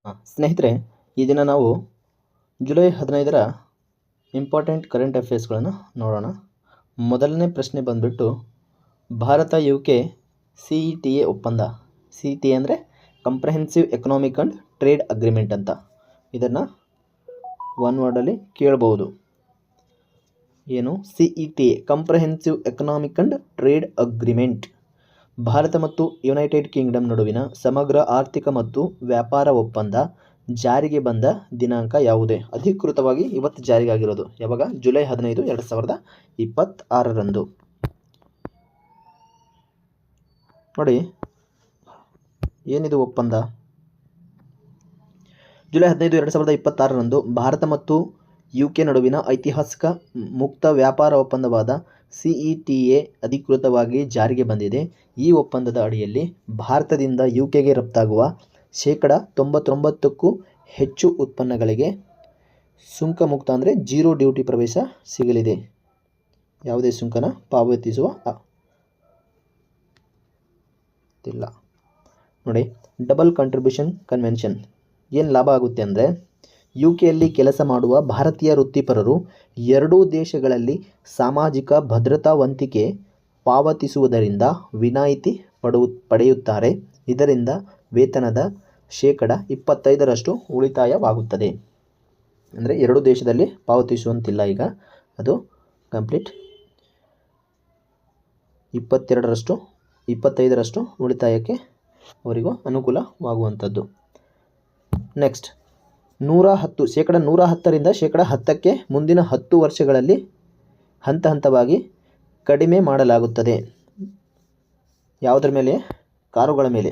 ಸ್ನೇಹಿತರೆ, ಈ ದಿನ ನಾವು ಜುಲೈ 15ರ ಇಂಪಾರ್ಟೆಂಟ್ ಕರೆಂಟ್ ಅಫೇರ್ಸ್ಗಳನ್ನು ನೋಡೋಣ. ಮೊದಲನೇ ಪ್ರಶ್ನೆ ಬಂದುಬಿಟ್ಟು ಭಾರತ UK CETA ಒಪ್ಪಂದ. CETA ಅಂದರೆ comprehensive economic and trade agreement ಅಂತ. ಇದನ್ನು ಒನ್ ವರ್ಡಲ್ಲಿ ಕೇಳಬಹುದು. ಏನು? CETA comprehensive economic and trade agreement. Bharat ಮತ್ತು ಯುನೈಟೆಡ್ ಕಿಂಗ್ಡಮ್ ನಡುವಿನ ಸಮಗ್ರ ಆರ್ಥಿಕ ಮತ್ತು ವ್ಯಾಪಾರ ಒಪ್ಪಂದ ಜಾರಿಗೆ ಬಂದ ದಿನಾಂಕ ಯಾವುದೇ? ಅಧಿಕೃತವಾಗಿ ಇವತ್ತು ಜಾರಿಗೆ ಆಗಿರೋದು. ಯಾವಾಗ? ಜುಲೈ 15, 2026ರಂದು. ನೋಡಿ, ಏನಿದು ಒಪ್ಪಂದ? ಜುಲೈ 15, 2026ರಂದು ಭಾರತ ಮತ್ತು UK ನಡುವಿನ ಐತಿಹಾಸಿಕ ಮುಕ್ತ ವ್ಯಾಪಾರ ಒಪ್ಪಂದವಾದ CETA ಅಧಿಕೃತವಾಗಿ ಜಾರಿಗೆ ಬಂದಿದೆ. ಈ ಒಪ್ಪಂದದ ಅಡಿಯಲ್ಲಿ ಭಾರತದಿಂದ UKಗೆ ರಫ್ತಾಗುವ 99%ಕ್ಕೂ ಹೆಚ್ಚು ಉತ್ಪನ್ನಗಳಿಗೆ ಸುಂಕ ಮುಕ್ತ ಅಂದರೆ ಜೀರೋ ಡ್ಯೂಟಿ ಪ್ರವೇಶ ಸಿಗಲಿದೆ. ಯಾವುದೇ ಸುಂಕನ ಪಾವತಿಸುವ ಇಲ್ಲ. ನೋಡಿ, ಡಬಲ್ ಕಾಂಟ್ರಿಬ್ಯೂಷನ್ ಕನ್ವೆನ್ಷನ್. ಏನು ಲಾಭ ಆಗುತ್ತೆ ಅಂದರೆ, UKಯಲ್ಲಿ ಕೆಲಸ ಮಾಡುವ ಭಾರತೀಯ ವೃತ್ತಿಪರರು ಎರಡೂ ದೇಶಗಳಲ್ಲಿ ಸಾಮಾಜಿಕ ಭದ್ರತಾ ವಂತಿಗೆ ಪಾವತಿಸುವುದರಿಂದ ವಿನಾಯಿತಿ ಪಡೆಯುತ್ತಾರೆ. ಇದರಿಂದ ವೇತನದ 25% ಉಳಿತಾಯವಾಗುತ್ತದೆ. ಅಂದರೆ ಎರಡೂ ದೇಶದಲ್ಲಿ ಪಾವತಿಸುವಂತಿಲ್ಲ. ಈಗ ಅದು ಕಂಪ್ಲೀಟ್ 25% ಉಳಿತಾಯಕ್ಕೆ ಅವರಿಗೂ ಅನುಕೂಲವಾಗುವಂಥದ್ದು. ನೆಕ್ಸ್ಟ್, 110ರಿಂದ 10%ಕ್ಕೆ ಮುಂದಿನ 10 ವರ್ಷಗಳಲ್ಲಿ ಹಂತ ಹಂತವಾಗಿ ಕಡಿಮೆ ಮಾಡಲಾಗುತ್ತದೆ. ಯಾವುದರ ಮೇಲೆ? ಕಾರುಗಳ ಮೇಲೆ.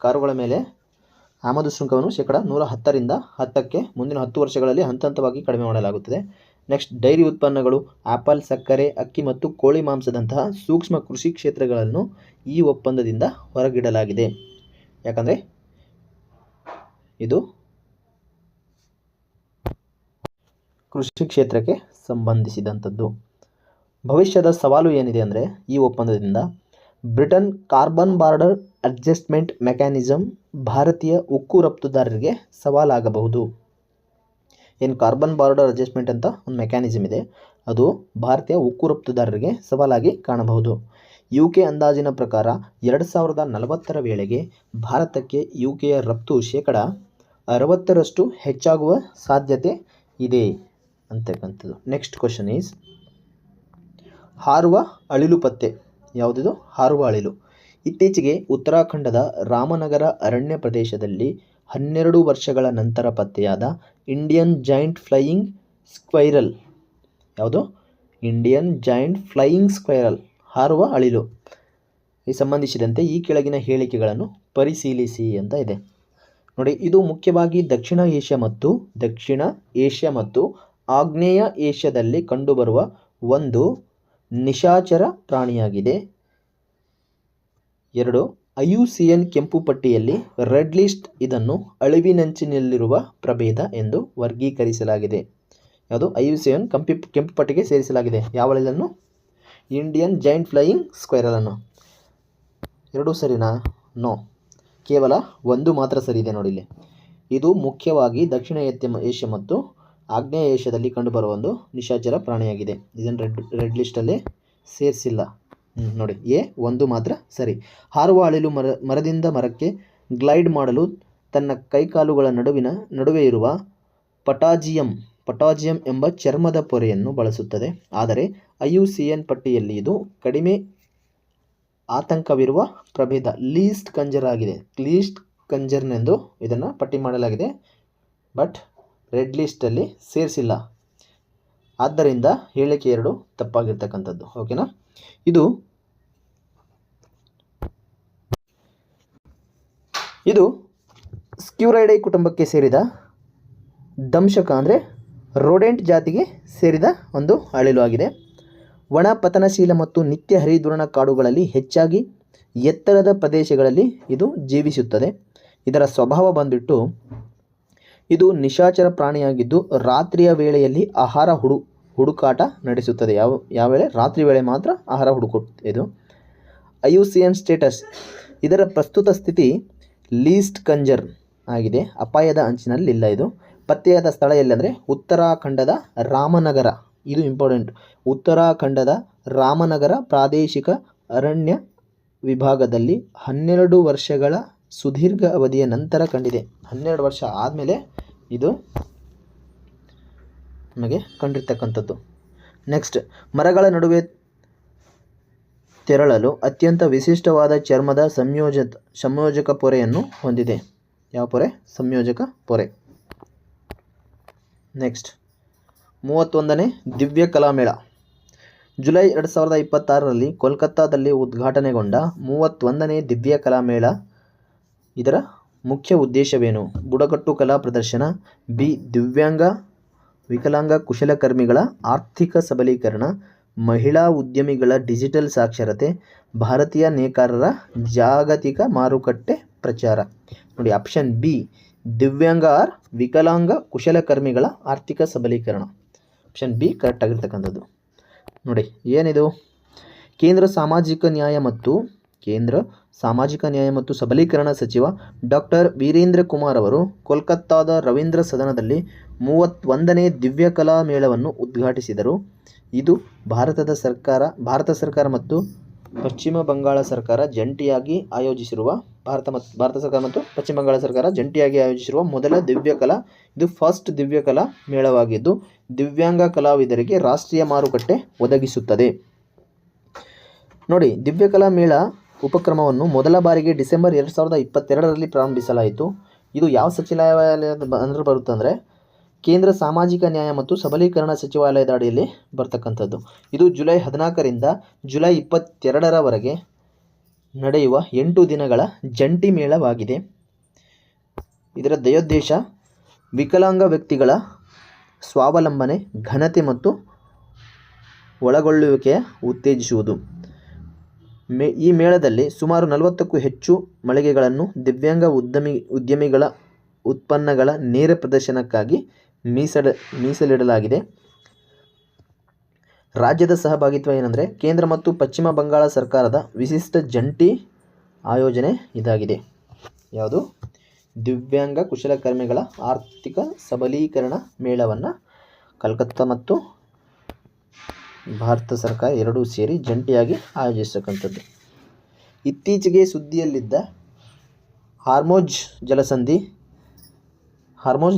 ಕಾರುಗಳ ಮೇಲೆ ಆಮದು ಸುಂಕವನ್ನು 110ರಿಂದ 10ಕ್ಕೆ ಮುಂದಿನ 10 ವರ್ಷಗಳಲ್ಲಿ ಹಂತ ಹಂತವಾಗಿ ಕಡಿಮೆ ಮಾಡಲಾಗುತ್ತದೆ. ನೆಕ್ಸ್ಟ್, ಡೈರಿ ಉತ್ಪನ್ನಗಳು, ಆಪಲ್, ಸಕ್ಕರೆ, ಅಕ್ಕಿ ಮತ್ತು ಕೋಳಿ ಮಾಂಸದಂತಹ ಸೂಕ್ಷ್ಮ ಕೃಷಿ ಕ್ಷೇತ್ರಗಳನ್ನು ಈ ಒಪ್ಪಂದದಿಂದ ಹೊರಗಿಡಲಾಗಿದೆ. ಯಾಕಂದರೆ ಇದು ಕೃಷಿ ಕ್ಷೇತ್ರಕ್ಕೆ ಸಂಬಂಧಿಸಿದಂಥದ್ದು. ಭವಿಷ್ಯದ ಸವಾಲು ಏನಿದೆ ಅಂದರೆ, ಈ ಒಪ್ಪಂದದಿಂದ Britain carbon border adjustment mechanism ಭಾರತೀಯ ಉಕ್ಕು ರಫ್ತುದಾರರಿಗೆ ಸವಾಲಾಗಬಹುದು. ಏನು ಕಾರ್ಬನ್ ಬಾರ್ಡರ್ ಅಡ್ಜಸ್ಟ್ಮೆಂಟ್ ಅಂತ ಒಂದು ಮೆಕ್ಯಾನಿಸಮ್ ಇದೆ, ಅದು ಭಾರತೀಯ ಉಕ್ಕು ರಫ್ತುದಾರರಿಗೆ ಸವಾಲಾಗಿ ಕಾಣಬಹುದು. UK ಅಂದಾಜಿನ ಪ್ರಕಾರ 2040ರ ವೇಳೆಗೆ ಭಾರತಕ್ಕೆ UKಯ ರಫ್ತು 60% ಹೆಚ್ಚಾಗುವ ಸಾಧ್ಯತೆ ಇದೆ ಅಂತಕ್ಕಂಥದ್ದು. ನೆಕ್ಸ್ಟ್ ಕ್ವಶನ್ ಈಸ್ ಹಾರುವ ಅಳಿಲು ಪತ್ತೆ. ಯಾವುದಿದು? ಹಾರುವ ಅಳಿಲು. ಇತ್ತೀಚೆಗೆ ಉತ್ತರಾಖಂಡದ ರಾಮನಗರ ಅರಣ್ಯ ಪ್ರದೇಶದಲ್ಲಿ 12 ವರ್ಷಗಳ ನಂತರ ಪತ್ತೆಯಾದ ಇಂಡಿಯನ್ ಜೈಂಟ್ ಫ್ಲೈಯಿಂಗ್ ಸ್ಕ್ವೈರಲ್. ಯಾವುದು? ಇಂಡಿಯನ್ ಜೈಂಟ್ ಫ್ಲೈಯಿಂಗ್ ಸ್ಕ್ವೈರಲ್, ಹಾರುವ ಅಳಿಲು. ಈ ಸಂಬಂಧಿಸಿದಂತೆ ಈ ಕೆಳಗಿನ ಹೇಳಿಕೆಗಳನ್ನು ಪರಿಶೀಲಿಸಿ ಅಂತ ಇದೆ. ನೋಡಿ, ಇದು ಮುಖ್ಯವಾಗಿ ದಕ್ಷಿಣ ಏಷ್ಯಾ ಮತ್ತು ಆಗ್ನೇಯ ಏಷ್ಯಾದಲ್ಲಿ ಕಂಡುಬರುವ ಒಂದು ನಿಶಾಚರ ಪ್ರಾಣಿಯಾಗಿದೆ. 2. IUCN ಕೆಂಪು ಪಟ್ಟಿಯಲ್ಲಿ ರೆಡ್ ಲಿಸ್ಟ್ ಇದನ್ನು ಅಳಿವಿನಂಚಿನಲ್ಲಿರುವ ಪ್ರಭೇದ ಎಂದು ವರ್ಗೀಕರಿಸಲಾಗಿದೆ. ಯಾವುದು? IUCN ಕೆಂಪು ಪಟ್ಟಿಗೆ ಸೇರಿಸಲಾಗಿದೆ. ಯಾವ ಅಳಿಲನ್ನು? ಇಂಡಿಯನ್ ಜೈಂಟ್ ಫ್ಲೈಯಿಂಗ್ ಸ್ಕ್ವೈರಲನ್ನು. ಎರಡೂ ಸರಿನಾ? ನೋ, ಕೇವಲ ಒಂದು ಮಾತ್ರ ಸರಿ ಇದೆ. ನೋಡಿ, ಇಲ್ಲಿ ಇದು ಮುಖ್ಯವಾಗಿ ದಕ್ಷಿಣ ಏಷ್ಯಾ ಮತ್ತು ಆಗ್ನೇಯ ಏಷ್ಯಾದಲ್ಲಿ ಕಂಡುಬರುವ ಒಂದು ನಿಶಾಚರ ಪ್ರಾಣಿಯಾಗಿದೆ. ಇದನ್ನು ರೆಡ್ ಲಿಸ್ಟಲ್ಲಿ ಸೇರಿಸಿಲ್ಲ. ನೋಡಿ, ಒಂದು ಮಾತ್ರ ಸರಿ. ಹಾರುವ ಅಳಿಲು ಮರದಿಂದ ಮರಕ್ಕೆ ಗ್ಲೈಡ್ ಮಾಡಲು ತನ್ನ ಕೈಕಾಲುಗಳ ನಡುವೆ ಇರುವ ಪಟಾಜಿಯಂ ಎಂಬ ಚರ್ಮದ ಪೊರೆಯನ್ನು ಬಳಸುತ್ತದೆ. ಆದರೆ IUCN ಪಟ್ಟಿಯಲ್ಲಿ ಇದು ಕಡಿಮೆ ಆತಂಕವಿರುವ ಪ್ರಭೇದ ಲೀಸ್ಟ್ ಕಂಜರ್ ಆಗಿದೆ. ಲೀಸ್ಟ್ ಕಂಜರ್ನೆಂದು ಇದನ್ನು ಪಟ್ಟಿ ಮಾಡಲಾಗಿದೆ, ಬಟ್ ರೆಡ್ ಲಿಸ್ಟಲ್ಲಿ ಸೇರಿಸಿಲ್ಲ. ಆದ್ದರಿಂದ ಹೇಳಿಕೆ 2 ತಪ್ಪಾಗಿರ್ತಕ್ಕಂಥದ್ದು. ಓಕೆನಾ? ಇದು ಸ್ಕ್ಯೂರೈಡೈ ಕುಟುಂಬಕ್ಕೆ ಸೇರಿದ ದಂಶಕ ಅಂದರೆ ರೋಡೆಂಟ್ ಜಾತಿಗೆ ಸೇರಿದ ಒಂದು ಅಳಿಲು ಆಗಿದೆ. ಒಣ ಪತನಶೀಲ ಮತ್ತು ನಿತ್ಯ ಹರಿದ್ವರ್ಣ ಕಾಡುಗಳಲ್ಲಿ ಹೆಚ್ಚಾಗಿ ಎತ್ತರದ ಪ್ರದೇಶಗಳಲ್ಲಿ ಇದು ಜೀವಿಸುತ್ತದೆ. ಇದರ ಸ್ವಭಾವ ಬಂದ್ಬಿಟ್ಟು ಇದು ನಿಶಾಚರ ಪ್ರಾಣಿಯಾಗಿದ್ದು ರಾತ್ರಿಯ ವೇಳೆಯಲ್ಲಿ ಆಹಾರ ಹುಡುಕಾಟ ನಡೆಸುತ್ತದೆ. ಯಾವ ವೇಳೆ? ರಾತ್ರಿ ವೇಳೆ ಮಾತ್ರ ಆಹಾರ ಹುಡುಕುತ್ತೆ ಇದು. IUCN status. ಇದರ ಪ್ರಸ್ತುತ ಸ್ಥಿತಿ ಲೀಸ್ಟ್ ಕಂಜರ್. ಆಗಿದೆ. ಅಪಾಯದ ಅಂಚಿನಲ್ಲಿಲ್ಲ. ಇದು ಪತ್ತೆಯಾದ ಸ್ಥಳ ಎಲ್ಲಿ ಉತ್ತರಾಖಂಡದ ರಾಮನಗರ. ಇದು ಇಂಪಾರ್ಟೆಂಟ್. ಉತ್ತರಾಖಂಡದ ರಾಮನಗರ ಪ್ರಾದೇಶಿಕ ಅರಣ್ಯ ವಿಭಾಗದಲ್ಲಿ 12 ವರ್ಷಗಳ ಸುದೀರ್ಘ ಅವಧಿಯ ನಂತರ ಕಂಡಿದೆ. 12 ವರ್ಷ ಆದಮೇಲೆ ಇದು ನಮಗೆ ಕಂಡಿರ್ತಕ್ಕಂಥದ್ದು. ನೆಕ್ಸ್ಟ್, ಮರಗಳ ನಡುವೆ ತೆರಳಲು ಅತ್ಯಂತ ವಿಶಿಷ್ಟವಾದ ಚರ್ಮದ ಸಂಯೋಜಕ ಪೊರೆಯನ್ನು ಹೊಂದಿದೆ. ಯಾವ ಪೊರೆ? ಸಂಯೋಜಕ ಪೊರೆ. ನೆಕ್ಸ್ಟ್, 31ನೇ ದಿವ್ಯ ಕಲಾಮೇಳ. ಜುಲೈ 2026ರಲ್ಲಿ ಕೋಲ್ಕತ್ತಾದಲ್ಲಿ ಉದ್ಘಾಟನೆಗೊಂಡ 31ನೇ ದಿವ್ಯ ಕಲಾಮೇಳ. ಇದರ ಮುಖ್ಯ ಉದ್ದೇಶವೇನು? ಬುಡಕಟ್ಟು ಕಲಾ ಪ್ರದರ್ಶನ, ಬಿ. ದಿವ್ಯಾಂಗ ವಿಕಲಾಂಗ ಕುಶಲಕರ್ಮಿಗಳ ಆರ್ಥಿಕ ಸಬಲೀಕರಣ, ಮಹಿಳಾ ಉದ್ಯಮಿಗಳ ಡಿಜಿಟಲ್ ಸಾಕ್ಷರತೆ, ಭಾರತೀಯ ನೇಕಾರರ ಜಾಗತಿಕ ಮಾರುಕಟ್ಟೆ ಪ್ರಚಾರ. ನೋಡಿ, ಆಪ್ಷನ್ ಬಿ ದಿವ್ಯಾಂಗ ಆರ್ ವಿಕಲಾಂಗ ಕುಶಲಕರ್ಮಿಗಳ ಆರ್ಥಿಕ ಸಬಲೀಕರಣ. ಆಪ್ಷನ್ ಬಿ ಕರೆಕ್ಟ್ ಆಗಿರ್ತಕ್ಕಂಥದ್ದು. ನೋಡಿ, ಏನಿದು? ಕೇಂದ್ರ ಸಾಮಾಜಿಕ ನ್ಯಾಯ ಮತ್ತು ಸಬಲೀಕರಣ ಸಚಿವ ಡಾಕ್ಟರ್ ವೀರೇಂದ್ರ ಕುಮಾರ್ ಅವರು ಕೋಲ್ಕತ್ತಾದ ರವೀಂದ್ರ ಸದನದಲ್ಲಿ 31ನೇ ದಿವ್ಯ ಕಲಾ ಮೇಳವನ್ನು ಉದ್ಘಾಟಿಸಿದರು. ಇದು ಭಾರತ ಸರ್ಕಾರ ಮತ್ತು ಪಶ್ಚಿಮ ಬಂಗಾಳ ಸರ್ಕಾರ ಜಂಟಿಯಾಗಿ ಆಯೋಜಿಸಿರುವ ಮೊದಲ ದಿವ್ಯ ಕಲಾ. ಇದು ಫಸ್ಟ್ ದಿವ್ಯ ಕಲಾ ಮೇಳವಾಗಿದ್ದು ದಿವ್ಯಾಂಗ ಕಲಾವಿದರಿಗೆ ರಾಷ್ಟ್ರೀಯ ಮಾರುಕಟ್ಟೆ ಒದಗಿಸುತ್ತದೆ. ನೋಡಿ, ದಿವ್ಯ ಕಲಾ ಮೇಳ ಉಪಕ್ರಮವನ್ನು ಮೊದಲ ಬಾರಿಗೆ ಡಿಸೆಂಬರ್ 2022ರಲ್ಲಿ ಪ್ರಾರಂಭಿಸಲಾಯಿತು. ಇದು ಯಾವ ಸಚಿವಾಲಯದ ಬರುತ್ತೆ ಕೇಂದ್ರ ಸಾಮಾಜಿಕ ನ್ಯಾಯ ಮತ್ತು ಸಬಲೀಕರಣ ಸಚಿವಾಲಯದ ಅಡಿಯಲ್ಲಿ ಬರ್ತಕ್ಕಂಥದ್ದು. ಇದು ಜುಲೈ 14ರಿಂದ ಜುಲೈ 22ರವರೆಗೆ ನಡೆಯುವ 8 ದಿನಗಳ ಜಂಟಿ ಮೇಳವಾಗಿದೆ. ಇದರ ಧ್ಯೇಯೋದ್ದೇಶ ವಿಕಲಾಂಗ ವ್ಯಕ್ತಿಗಳ ಸ್ವಾವಲಂಬನೆ, ಘನತೆ ಮತ್ತು ಒಳಗೊಳ್ಳುವಿಕೆಯ ಉತ್ತೇಜಿಸುವುದು. ಈ ಮೇಳದಲ್ಲಿ ಸುಮಾರು 40ಕ್ಕೂ ಹೆಚ್ಚು ಮಳಿಗೆಗಳನ್ನು ದಿವ್ಯಾಂಗ ಉದ್ಯಮಿಗಳ ಉತ್ಪನ್ನಗಳ ನೇರ ಪ್ರದರ್ಶನಕ್ಕಾಗಿ ಮೀಸಲಿಡಲಾಗಿದೆ. ರಾಜ್ಯದ ಸಹಭಾಗಿತ್ವ ಕೇಂದ್ರ ಮತ್ತು ಪಶ್ಚಿಮ ಬಂಗಾಳ ಸರ್ಕಾರದ ವಿಶಿಷ್ಟ ಜಂಟಿ ಆಯೋಜನೆ ಇದಾಗಿದೆ. ಯಾವುದು? ದಿವ್ಯಾಂಗ ಕುಶಲಕರ್ಮಿಗಳ ಆರ್ಥಿಕ ಸಬಲೀಕರಣ ಮೇಳವನ್ನು ಕಲ್ಕತ್ತಾ ಮತ್ತು ಭಾರತ ಸರ್ಕಾರ ಎರಡೂ ಸೇರಿ ಜಂಟಿಯಾಗಿ ಆಯೋಜಿಸತಕ್ಕಂಥದ್ದು. ಇತ್ತೀಚೆಗೆ ಸುದ್ದಿಯಲ್ಲಿದ್ದ ಹಾರ್ಮೋಜ್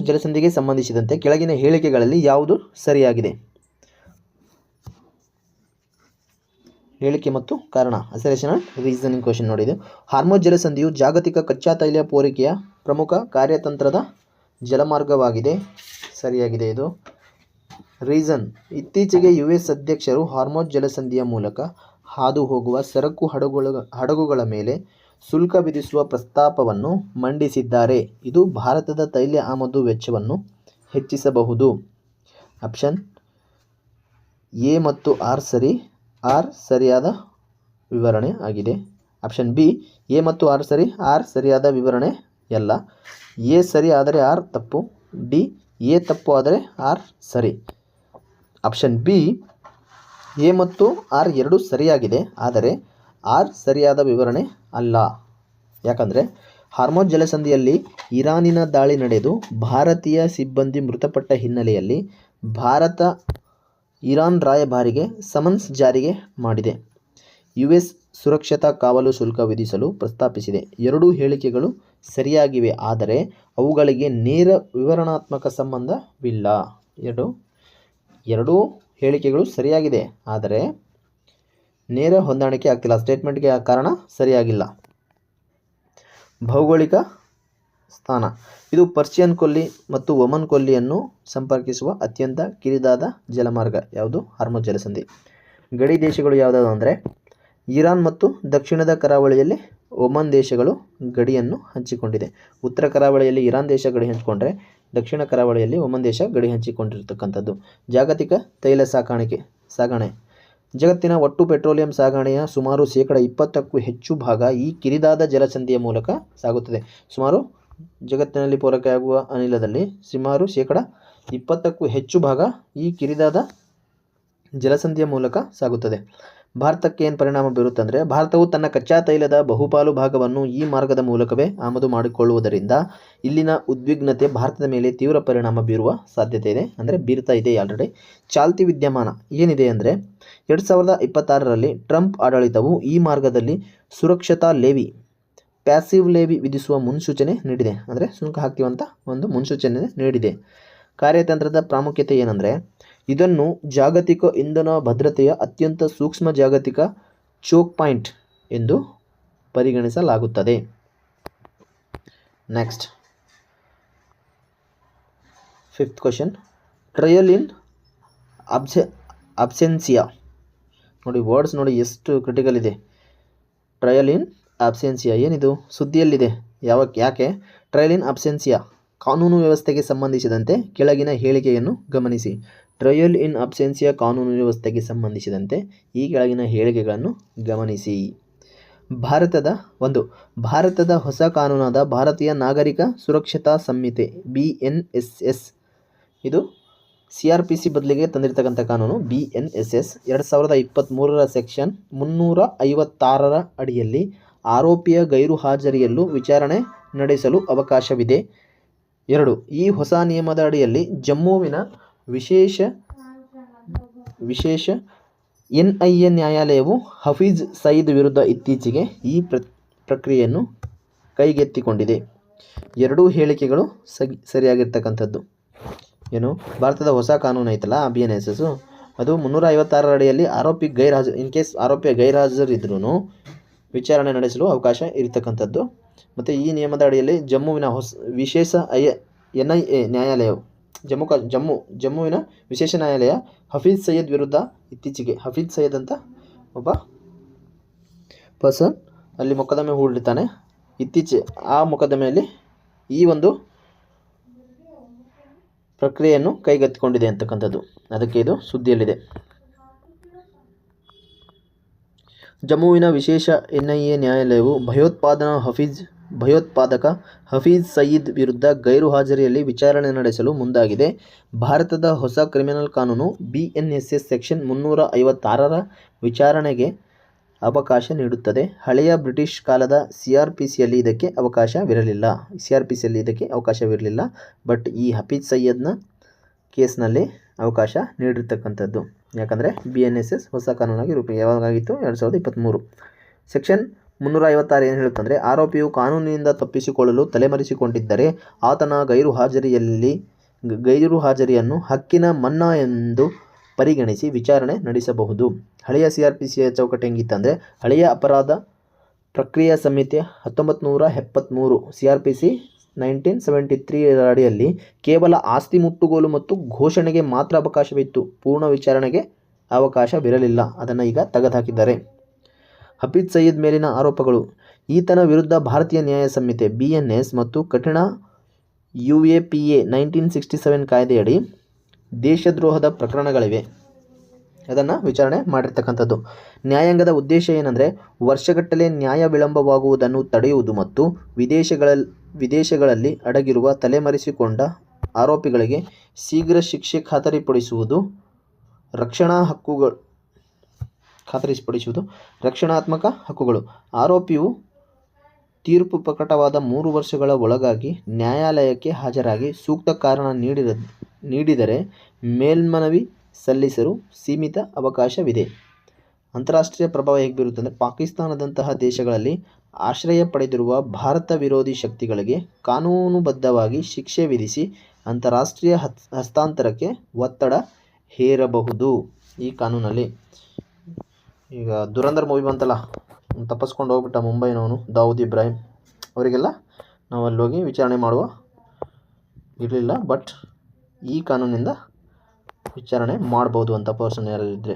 ಜಲಸಂಧಿಗೆ ಸಂಬಂಧಿಸಿದಂತೆ ಕೆಳಗಿನ ಹೇಳಿಕೆಗಳಲ್ಲಿ ಯಾವುದು ಸರಿಯಾಗಿದೆ? ಹೇಳಿಕೆ ಮತ್ತು ಕಾರಣ. ಅಸೆರೇಷನಲ್ ರೀಸನಿಂಗ್ ಕ್ವೆಶ್ಚನ್ ನೋಡಿ. ಇದು ಹಾರ್ಮೋಜ್ ಜಲಸಂಧಿಯು ಜಾಗತಿಕ ಕಚ್ಚಾ ತೈಲ ಪೂರೈಕೆಯ ಪ್ರಮುಖ ಕಾರ್ಯತಂತ್ರದ ಜಲಮಾರ್ಗವಾಗಿದೆ. ಸರಿಯಾಗಿದೆ ಇದು. ರೀಸನ್: ಇತ್ತೀಚೆಗೆ US ಅಧ್ಯಕ್ಷರು ಹಾರ್ಮೋಜ್ ಜಲಸಂಧಿಯ ಮೂಲಕ ಹಾದು ಹೋಗುವ ಸರಕು ಹಡಗುಗಳ ಮೇಲೆ ಶುಲ್ಕ ವಿಧಿಸುವ ಪ್ರಸ್ತಾಪವನ್ನು ಮಂಡಿಸಿದ್ದಾರೆ. ಇದು ಭಾರತದ ತೈಲ ಆಮದು ವೆಚ್ಚವನ್ನು ಹೆಚ್ಚಿಸಬಹುದು. ಆಪ್ಷನ್ ಎ ಮತ್ತು ಆರ್ ಸರಿಯಾದ ವಿವರಣೆ ಆಗಿದೆ. ಆಪ್ಷನ್ ಬಿ ಎ ಮತ್ತು ಆರ್ ಸರಿಯಾದ ವಿವರಣೆಯಲ್ಲ. ಎ ಸರಿ ಆದರೆ ಆರ್ ತಪ್ಪು. ಡಿ ಎ ತಪ್ಪು ಆದರೆ ಆರ್ ಸರಿ. ಆಪ್ಷನ್ ಬಿ ಎ ಮತ್ತು ಆರ್ ಎರಡೂ ಸರಿಯಾಗಿದೆ, ಆದರೆ ಆರ್ ಸರಿಯಾದ ವಿವರಣೆ ಅಲ್ಲ. ಯಾಕಂದರೆ ಹಾರ್ಮೋಜ್ ಜಲಸಂಧಿಯಲ್ಲಿ ಇರಾನಿನ ದಾಳಿ ನಡೆದು ಭಾರತೀಯ ಸಿಬ್ಬಂದಿ ಮೃತಪಟ್ಟ ಹಿನ್ನೆಲೆಯಲ್ಲಿ ಭಾರತ ಇರಾನ್ ರಾಯಭಾರಿಗೆ ಸಮನ್ಸ್ ಜಾರಿಗೆ ಮಾಡಿದೆ. US ಸುರಕ್ಷತಾ ಕಾವಲು ಶುಲ್ಕ ವಿಧಿಸಲು ಪ್ರಸ್ತಾಪಿಸಿದೆ. ಎರಡೂ ಹೇಳಿಕೆಗಳು ಸರಿಯಾಗಿವೆ, ಆದರೆ ಅವುಗಳಿಗೆ ನೇರ ವಿವರಣಾತ್ಮಕ ಸಂಬಂಧವಿಲ್ಲ. ಎರಡೂ ಹೇಳಿಕೆಗಳು ಸರಿಯಾಗಿದೆ, ಆದರೆ ನೇರ ಹೊಂದಾಣಿಕೆ ಆಗ್ತಿಲ್ಲ. ಸ್ಟೇಟ್ಮೆಂಟ್ಗೆ ಕಾರಣ ಸರಿಯಾಗಿಲ್ಲ. ಭೌಗೋಳಿಕ ಸ್ಥಾನ: ಇದು ಪರ್ಷಿಯನ್ ಕೊಲ್ಲಿ ಮತ್ತು ಒಮನ್ ಕೊಲ್ಲಿಯನ್ನು ಸಂಪರ್ಕಿಸುವ ಅತ್ಯಂತ ಕಿರಿದಾದ ಜಲಮಾರ್ಗ. ಯಾವುದು? ಹಾರ್ಮೋಜ್ ಜಲಸಂಧಿ. ಗಡಿ ದೇಶಗಳು ಯಾವುದಾದ್ರು ಅಂದರೆ ಇರಾನ್ ಮತ್ತು ದಕ್ಷಿಣದ ಕರಾವಳಿಯಲ್ಲಿ ಒಮನ್ ದೇಶಗಳು ಗಡಿಯನ್ನು ಹಂಚಿಕೊಂಡಿದೆ. ಉತ್ತರ ಕರಾವಳಿಯಲ್ಲಿ ಇರಾನ್ ದೇಶ ಗಡಿ ಹಂಚಿಕೊಂಡ್ರೆ ದಕ್ಷಿಣ ಕರಾವಳಿಯಲ್ಲಿ ಒಮನ್ ದೇಶ ಗಡಿ ಹಂಚಿಕೊಂಡಿರ್ತಕ್ಕಂಥದ್ದು. ಜಾಗತಿಕ ತೈಲ ಸಾಗಣೆ: ಜಗತ್ತಿನ ಒಟ್ಟು ಪೆಟ್ರೋಲಿಯಂ ಸಾಗಣೆಯ ಸುಮಾರು 20%ಕ್ಕೂ ಹೆಚ್ಚು ಭಾಗ ಈ ಕಿರಿದಾದ ಜಲಸಂಧಿಯ ಮೂಲಕ ಸಾಗುತ್ತದೆ. ಜಗತ್ತಿನಲ್ಲಿ ಪೂರೈಕೆಯಾಗುವ ಅನಿಲದಲ್ಲಿ ಸುಮಾರು 20%ಕ್ಕೂ ಹೆಚ್ಚು ಭಾಗ ಈ ಕಿರಿದಾದ ಜಲಸಂಧಿಯ ಮೂಲಕ ಸಾಗುತ್ತದೆ. ಭಾರತಕ್ಕೆ ಏನು ಪರಿಣಾಮ ಬೀರುತ್ತಂದರೆ, ಭಾರತವು ತನ್ನ ಕಚ್ಚಾ ತೈಲದ ಬಹುಪಾಲು ಭಾಗವನ್ನು ಈ ಮಾರ್ಗದ ಮೂಲಕವೇ ಆಮದು ಮಾಡಿಕೊಳ್ಳುವುದರಿಂದ ಇಲ್ಲಿನ ಉದ್ವಿಗ್ನತೆ ಭಾರತದ ಮೇಲೆ ತೀವ್ರ ಪರಿಣಾಮ ಬೀರುವ ಸಾಧ್ಯತೆ ಇದೆ, ಅಂದರೆ ಬೀರ್ತಾ ಇದೆ ಆಲ್ರೆಡಿ. ಚಾಲ್ತಿ ವಿದ್ಯಮಾನ ಏನಿದೆ ಅಂದರೆ 2026ರಲ್ಲಿ ಟ್ರಂಪ್ ಆಡಳಿತವು ಈ ಮಾರ್ಗದಲ್ಲಿ ಸುರಕ್ಷತಾ ಲೇವಿ, ಪ್ಯಾಸಿವ್ ಲೇವಿ ವಿಧಿಸುವ ಮುನ್ಸೂಚನೆ ನೀಡಿದೆ, ಅಂದರೆ ಸುಂಕ ಹಾಕ್ತೀವಂತ ಒಂದು ಮುನ್ಸೂಚನೆ ನೀಡಿದೆ. ಕಾರ್ಯತಂತ್ರದ ಪ್ರಾಮುಖ್ಯತೆ ಏನಂದರೆ, ಇದನ್ನು ಜಾಗತಿಕ ಇಂಧನ ಭದ್ರತೆಯ ಅತ್ಯಂತ ಸೂಕ್ಷ್ಮ ಜಾಗತಿಕ ಚೋಕ್ ಪಾಯಿಂಟ್ ಎಂದು ಪರಿಗಣಿಸಲಾಗುತ್ತದೆ. ನೆಕ್ಸ್ಟ್ 5th ಕ್ವಶನ್, ಟ್ರಯಲ್ ಇನ್ ಅಬ್ಸೆನ್ಸಿಯಾ. ನೋಡಿ ವರ್ಡ್ಸ್ ನೋಡಿ ಎಷ್ಟು ಕ್ರಿಟಿಕಲ್ ಇದೆ. ಟ್ರಯಲ್ ಇನ್ ಅಬ್ಸೆನ್ಸಿಯಾ ಏನಿದು? ಸುದ್ದಿಯಲ್ಲಿದೆ. ಯಾಕೆ? ಟ್ರಯಲ್ ಇನ್ ಅಬ್ಸೆನ್ಸಿಯಾ ಕಾನೂನು ವ್ಯವಸ್ಥೆಗೆ ಸಂಬಂಧಿಸಿದಂತೆ ಕೆಳಗಿನ ಹೇಳಿಕೆಯನ್ನು ಗಮನಿಸಿ. ಟ್ರಯಲ್ ಇನ್ ಅಬ್ಸೆನ್ಸಿಯಾ ಕಾನೂನು ವ್ಯವಸ್ಥೆಗೆ ಸಂಬಂಧಿಸಿದಂತೆ ಈ ಕೆಳಗಿನ ಹೇಳಿಕೆಗಳನ್ನು ಗಮನಿಸಿ. ಭಾರತದ ಹೊಸ ಕಾನೂನಾದ ಭಾರತೀಯ ನಾಗರಿಕ ಸುರಕ್ಷತಾ ಸಂಹಿತೆ BNSS, ಇದು CRPC ಬದಲಿಗೆ ತಂದಿರತಕ್ಕಂಥ ಕಾನೂನು BNSS 2023ರ ಸೆಕ್ಷನ್ 356ರ ಅಡಿಯಲ್ಲಿ ಆರೋಪಿಯ ಗೈರು ಹಾಜರಿಯಲ್ಲೂ ವಿಚಾರಣೆ ನಡೆಸಲು ಅವಕಾಶವಿದೆ. 2. ಈ ಹೊಸ ನಿಯಮದ ಅಡಿಯಲ್ಲಿ ಜಮ್ಮುವಿನ ವಿಶೇಷ NIA ನ್ಯಾಯಾಲಯವು ಹಫೀಜ್ ಸಯೀದ್ ವಿರುದ್ಧ ಇತ್ತೀಚೆಗೆ ಈ ಪ್ರಕ್ರಿಯೆಯನ್ನು ಕೈಗೆತ್ತಿಕೊಂಡಿದೆ. ಎರಡೂ ಹೇಳಿಕೆಗಳು ಸರಿಯಾಗಿರ್ತಕ್ಕಂಥದ್ದು. ಏನು? ಭಾರತದ ಹೊಸ ಕಾನೂನು ಐತಲ್ಲ BNSS, ಅದು 356ರ ಅಡಿಯಲ್ಲಿ ಆರೋಪಿಯ ಗೈರ್ಹಾಜರಿದ್ರೂ ವಿಚಾರಣೆ ನಡೆಸಲು ಅವಕಾಶ ಇರತಕ್ಕಂಥದ್ದು. ಮತ್ತು ಈ ನಿಯಮದ ಅಡಿಯಲ್ಲಿ ಜಮ್ಮುವಿನ ವಿಶೇಷ NIA ನ್ಯಾಯಾಲಯವು ಜಮ್ಮುವಿನ ವಿಶೇಷ ನ್ಯಾಯಾಲಯ ಹಫೀಜ್ ಸಯೀದ್ ವಿರುದ್ಧ ಇತ್ತೀಚೆಗೆ, ಹಫೀಜ್ ಸಯೀದ್ ಅಂತ ಒಬ್ಬ ಪರ್ಸನ್ ಅಲ್ಲಿ ಮೊಕದ್ದಮೆ ಹೂಡಿರ್ತಾನೆ, ಆ ಮೊಕದ್ದಮೆಯಲ್ಲಿ ಈ ಒಂದು ಪ್ರಕ್ರಿಯೆಯನ್ನು ಕೈಗೆತ್ತಿಕೊಂಡಿದೆ ಅಂತಕ್ಕಂಥದ್ದು. ಅದಕ್ಕೆ ಇದು ಸುದ್ದಿಯಲ್ಲಿದೆ. ಜಮ್ಮುವಿನ ವಿಶೇಷ NIA ನ್ಯಾಯಾಲಯವು ಭಯೋತ್ಪಾದಕ ಹಫೀಜ್ ಸಯೀದ್ ವಿರುದ್ಧ ಗೈರು ಹಾಜರಿಯಲ್ಲಿ ವಿಚಾರಣೆ ನಡೆಸಲು ಮುಂದಾಗಿದೆ. ಭಾರತದ ಹೊಸ ಕ್ರಿಮಿನಲ್ ಕಾನೂನು BNSS ಸೆಕ್ಷನ್ 356ರ ವಿಚಾರಣೆಗೆ ಅವಕಾಶ ನೀಡುತ್ತದೆ. ಹಳೆಯ ಬ್ರಿಟಿಷ್ ಕಾಲದ CRPCಯಲ್ಲಿ ಇದಕ್ಕೆ ಅವಕಾಶವಿರಲಿಲ್ಲ. ಬಟ್ ಈ ಹಫೀಜ್ ಸಯೀದ್ನ ಕೇಸ್ನಲ್ಲಿ ಅವಕಾಶ ನೀಡಿರ್ತಕ್ಕಂಥದ್ದು. ಯಾಕಂದರೆ BNSS ಹೊಸ ಕಾನೂನಾಗಿ ಯಾವಾಗಾಗಿತ್ತು? 2023. ಸೆಕ್ಷನ್ 356 ಏನು ಹೇಳುತ್ತಂದರೆ, ಆರೋಪಿಯು ಕಾನೂನಿನಿಂದ ತಪ್ಪಿಸಿಕೊಳ್ಳಲು ತಲೆಮರೆಸಿಕೊಂಡಿದ್ದರೆ ಆತನ ಗೈರು ಹಾಜರಿಯನ್ನು ಹಕ್ಕಿನ ಮನ್ನಾ ಎಂದು ಪರಿಗಣಿಸಿ ವಿಚಾರಣೆ ನಡೆಸಬಹುದು. ಹಳೆಯ CRPCಯ ಚೌಕಟ್ಟು ಹೆಂಗಿತ್ತಂದರೆ, ಹಳೆಯ ಅಪರಾಧ ಪ್ರಕ್ರಿಯಾ ಸಂಹಿತೆ 1973 CRPC 1973 ಅಡಿಯಲ್ಲಿ ಕೇವಲ ಆಸ್ತಿ ಮುಟ್ಟುಗೋಲು ಮತ್ತು ಘೋಷಣೆಗೆ ಮಾತ್ರ ಅವಕಾಶವಿತ್ತು, ಪೂರ್ಣ ವಿಚಾರಣೆಗೆ ಅವಕಾಶವಿರಲಿಲ್ಲ. ಅದನ್ನು ಈಗ ತೆಗೆದುಹಾಕಿದ್ದಾರೆ. ಹಫೀಜ್ ಸಯೀದ್ ಮೇಲಿನ ಆರೋಪಗಳು: ಈತನ ವಿರುದ್ಧ ಭಾರತೀಯ ನ್ಯಾಯ ಸಂಹಿತೆ BNS ಮತ್ತು ಕಠಿಣ UAPA 1967 ಕಾಯ್ದೆಯಡಿ ದೇಶದ್ರೋಹದ ಪ್ರಕರಣಗಳಿವೆ. ಅದನ್ನು ವಿಚಾರಣೆ ಮಾಡಿರ್ತಕ್ಕಂಥದ್ದು. ನ್ಯಾಯಾಂಗದ ಉದ್ದೇಶ ಏನಂದರೆ, ವರ್ಷಗಟ್ಟಲೆ ನ್ಯಾಯ ವಿಳಂಬವಾಗುವುದನ್ನು ತಡೆಯುವುದು ಮತ್ತು ವಿದೇಶಗಳಲ್ಲಿ ಅಡಗಿರುವ ತಲೆಮರೆಸಿಕೊಂಡ ಆರೋಪಿಗಳಿಗೆ ಶೀಘ್ರ ಶಿಕ್ಷೆ ಖಾತರಿಪಡಿಸುವುದು. ರಕ್ಷಣಾತ್ಮಕ ಹಕ್ಕುಗಳು: ಆರೋಪಿಯು ತೀರ್ಪು ಪ್ರಕಟವಾದ 3 ವರ್ಷಗಳ ಒಳಗಾಗಿ ನ್ಯಾಯಾಲಯಕ್ಕೆ ಹಾಜರಾಗಿ ಸೂಕ್ತ ಕಾರಣ ನೀಡಿದರೆ ಮೇಲ್ಮನವಿ ಸಲ್ಲಿಸಲು ಸೀಮಿತ ಅವಕಾಶವಿದೆ. ಅಂತಾರಾಷ್ಟ್ರೀಯ ಪ್ರಭಾವ ಹೇಗೆ ಬೀರುತ್ತದೆ? ಪಾಕಿಸ್ತಾನದಂತಹ ದೇಶಗಳಲ್ಲಿ ಆಶ್ರಯ ಪಡೆದಿರುವ ಭಾರತ ವಿರೋಧಿ ಶಕ್ತಿಗಳಿಗೆ ಕಾನೂನುಬದ್ಧವಾಗಿ ಶಿಕ್ಷೆ ವಿಧಿಸಿ ಅಂತಾರಾಷ್ಟ್ರೀಯ ಹಸ್ತಾಂತರಕ್ಕೆ ಒತ್ತಡ ಹೇರಬಹುದು ಈ ಕಾನೂನಲ್ಲಿ. ಈಗ ದುರಂಧರ್ ಮೂವಿ ಬಂತಲ್ಲ, ತಪ್ಪಿಸ್ಕೊಂಡು ಹೋಗ್ಬಿಟ್ಟ ಮುಂಬೈನವನು ದಾವೂದ್ ಇಬ್ರಾಹಿಂ, ಅವರಿಗೆಲ್ಲ ನಾವು ಅಲ್ಲಿ ಹೋಗಿ ವಿಚಾರಣೆ ಮಾಡುವ ಇರಲಿಲ್ಲ. ಬಟ್ ಈ ಕಾನೂನಿಂದ ವಿಚಾರಣೆ ಮಾಡ್ಬೋದು ಅಂತ ಪರ್ಸನ್ ಯಾರಿದ್ರೆ.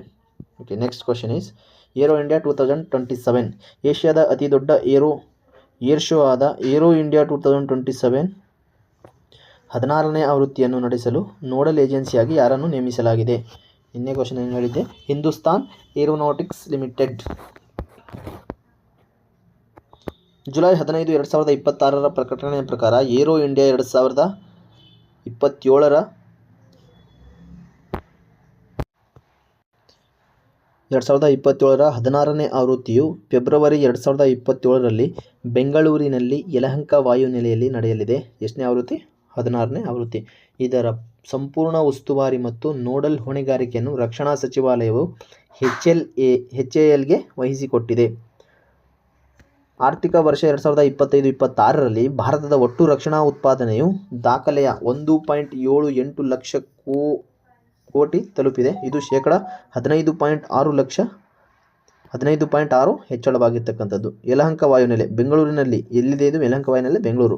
Okay, next question is Aero India 2027. ಏಷ್ಯಾದ ಅತಿ ದೊಡ್ಡ ಏರ್ ಶೋ ಆದ ಏರೋ ಇಂಡಿಯಾ 2027 16ನೇ ಆವೃತ್ತಿಯನ್ನು ನಡೆಸಲು ನೋಡಲ್ ಏಜೆನ್ಸಿಯಾಗಿ ಯಾರನ್ನು ನೇಮಿಸಲಾಗಿದೆ? ಇನ್ನೇ ಕ್ವಶನ್ ಏನು ಹೇಳಿದ್ದೆ? Hindustan aeronautics limited. ಜುಲೈ 15, 2026ರ ಪ್ರಕಟಣೆಯ ಪ್ರಕಾರ ಏರೋ ಇಂಡಿಯಾ 2027ರ 2027ರ 16ನೇ ಆವೃತ್ತಿಯು ಫೆಬ್ರವರಿ 2027ರಲ್ಲಿ ಬೆಂಗಳೂರಿನಲ್ಲಿ ಯಲಹಂಕ ವಾಯುನೆಲೆಯಲ್ಲಿ ನಡೆಯಲಿದೆ. ಎಷ್ಟನೇ ಆವೃತ್ತಿ? 16ನೇ ಆವೃತ್ತಿ. ಇದರ ಸಂಪೂರ್ಣ ಉಸ್ತುವಾರಿ ಮತ್ತು ನೋಡಲ್ ಹೊಣೆಗಾರಿಕೆಯನ್ನು ರಕ್ಷಣಾ ಸಚಿವಾಲಯವು HALಗೆ ವಹಿಸಿಕೊಟ್ಟಿದೆ. ಆರ್ಥಿಕ ವರ್ಷ 2025-26ರಲ್ಲಿ ಭಾರತದ ಒಟ್ಟು ರಕ್ಷಣಾ ಉತ್ಪಾದನೆಯು ದಾಖಲೆಯ 1.78 ಲಕ್ಷ ಕೋಟಿ ತಲುಪಿದೆ. ಇದು ಶೇಕಡ 15.6 ಹೆಚ್ಚಳವಾಗಿರ್ತಕ್ಕಂಥದ್ದು. ಯಲಹಂಕ ವಾಯುನೆಲೆ ಬೆಂಗಳೂರಿನಲ್ಲಿ ಎಲ್ಲಿದೆ? ಇದು ಯಲಹಂಕ ವಾಯುನೆಲೆ ಬೆಂಗಳೂರು.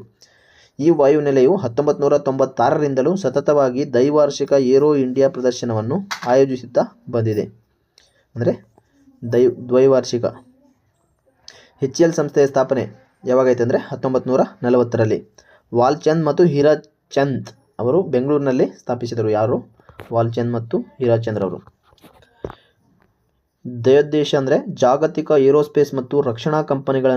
ಈ ವಾಯುನೆಲೆಯು 1996ರಿಂದಲೂ ಸತತವಾಗಿ ದ್ವೈವಾರ್ಷಿಕ ಏರೋ ಇಂಡಿಯಾ ಪ್ರದರ್ಶನವನ್ನು ಆಯೋಜಿಸುತ್ತಾ ಬಂದಿದೆ. ಅಂದರೆ ದ್ವೈವಾರ್ಷಿಕ. HAL ಸಂಸ್ಥೆಯ ಸ್ಥಾಪನೆ ಯಾವಾಗೈತೆ ಅಂದರೆ 1940ರಲ್ಲಿ. ವಾಲ್ಚಂದ್ ಮತ್ತು ಹೀರಾಚಂದ್ ಅವರು ಬೆಂಗಳೂರಿನಲ್ಲಿ ಸ್ಥಾಪಿಸಿದರು. ಯಾರು? ವಾಲ್ಚಂದ್ ಮತ್ತು ಹೀರಾಚಂದ್ ಅವರು. ಧ್ಯೇಯೋದ್ದೇಶ ಅಂದರೆ ಜಾಗತಿಕ ಏರೋಸ್ಪೇಸ್ ಮತ್ತು ರಕ್ಷಣಾ ಕಂಪನಿಗಳ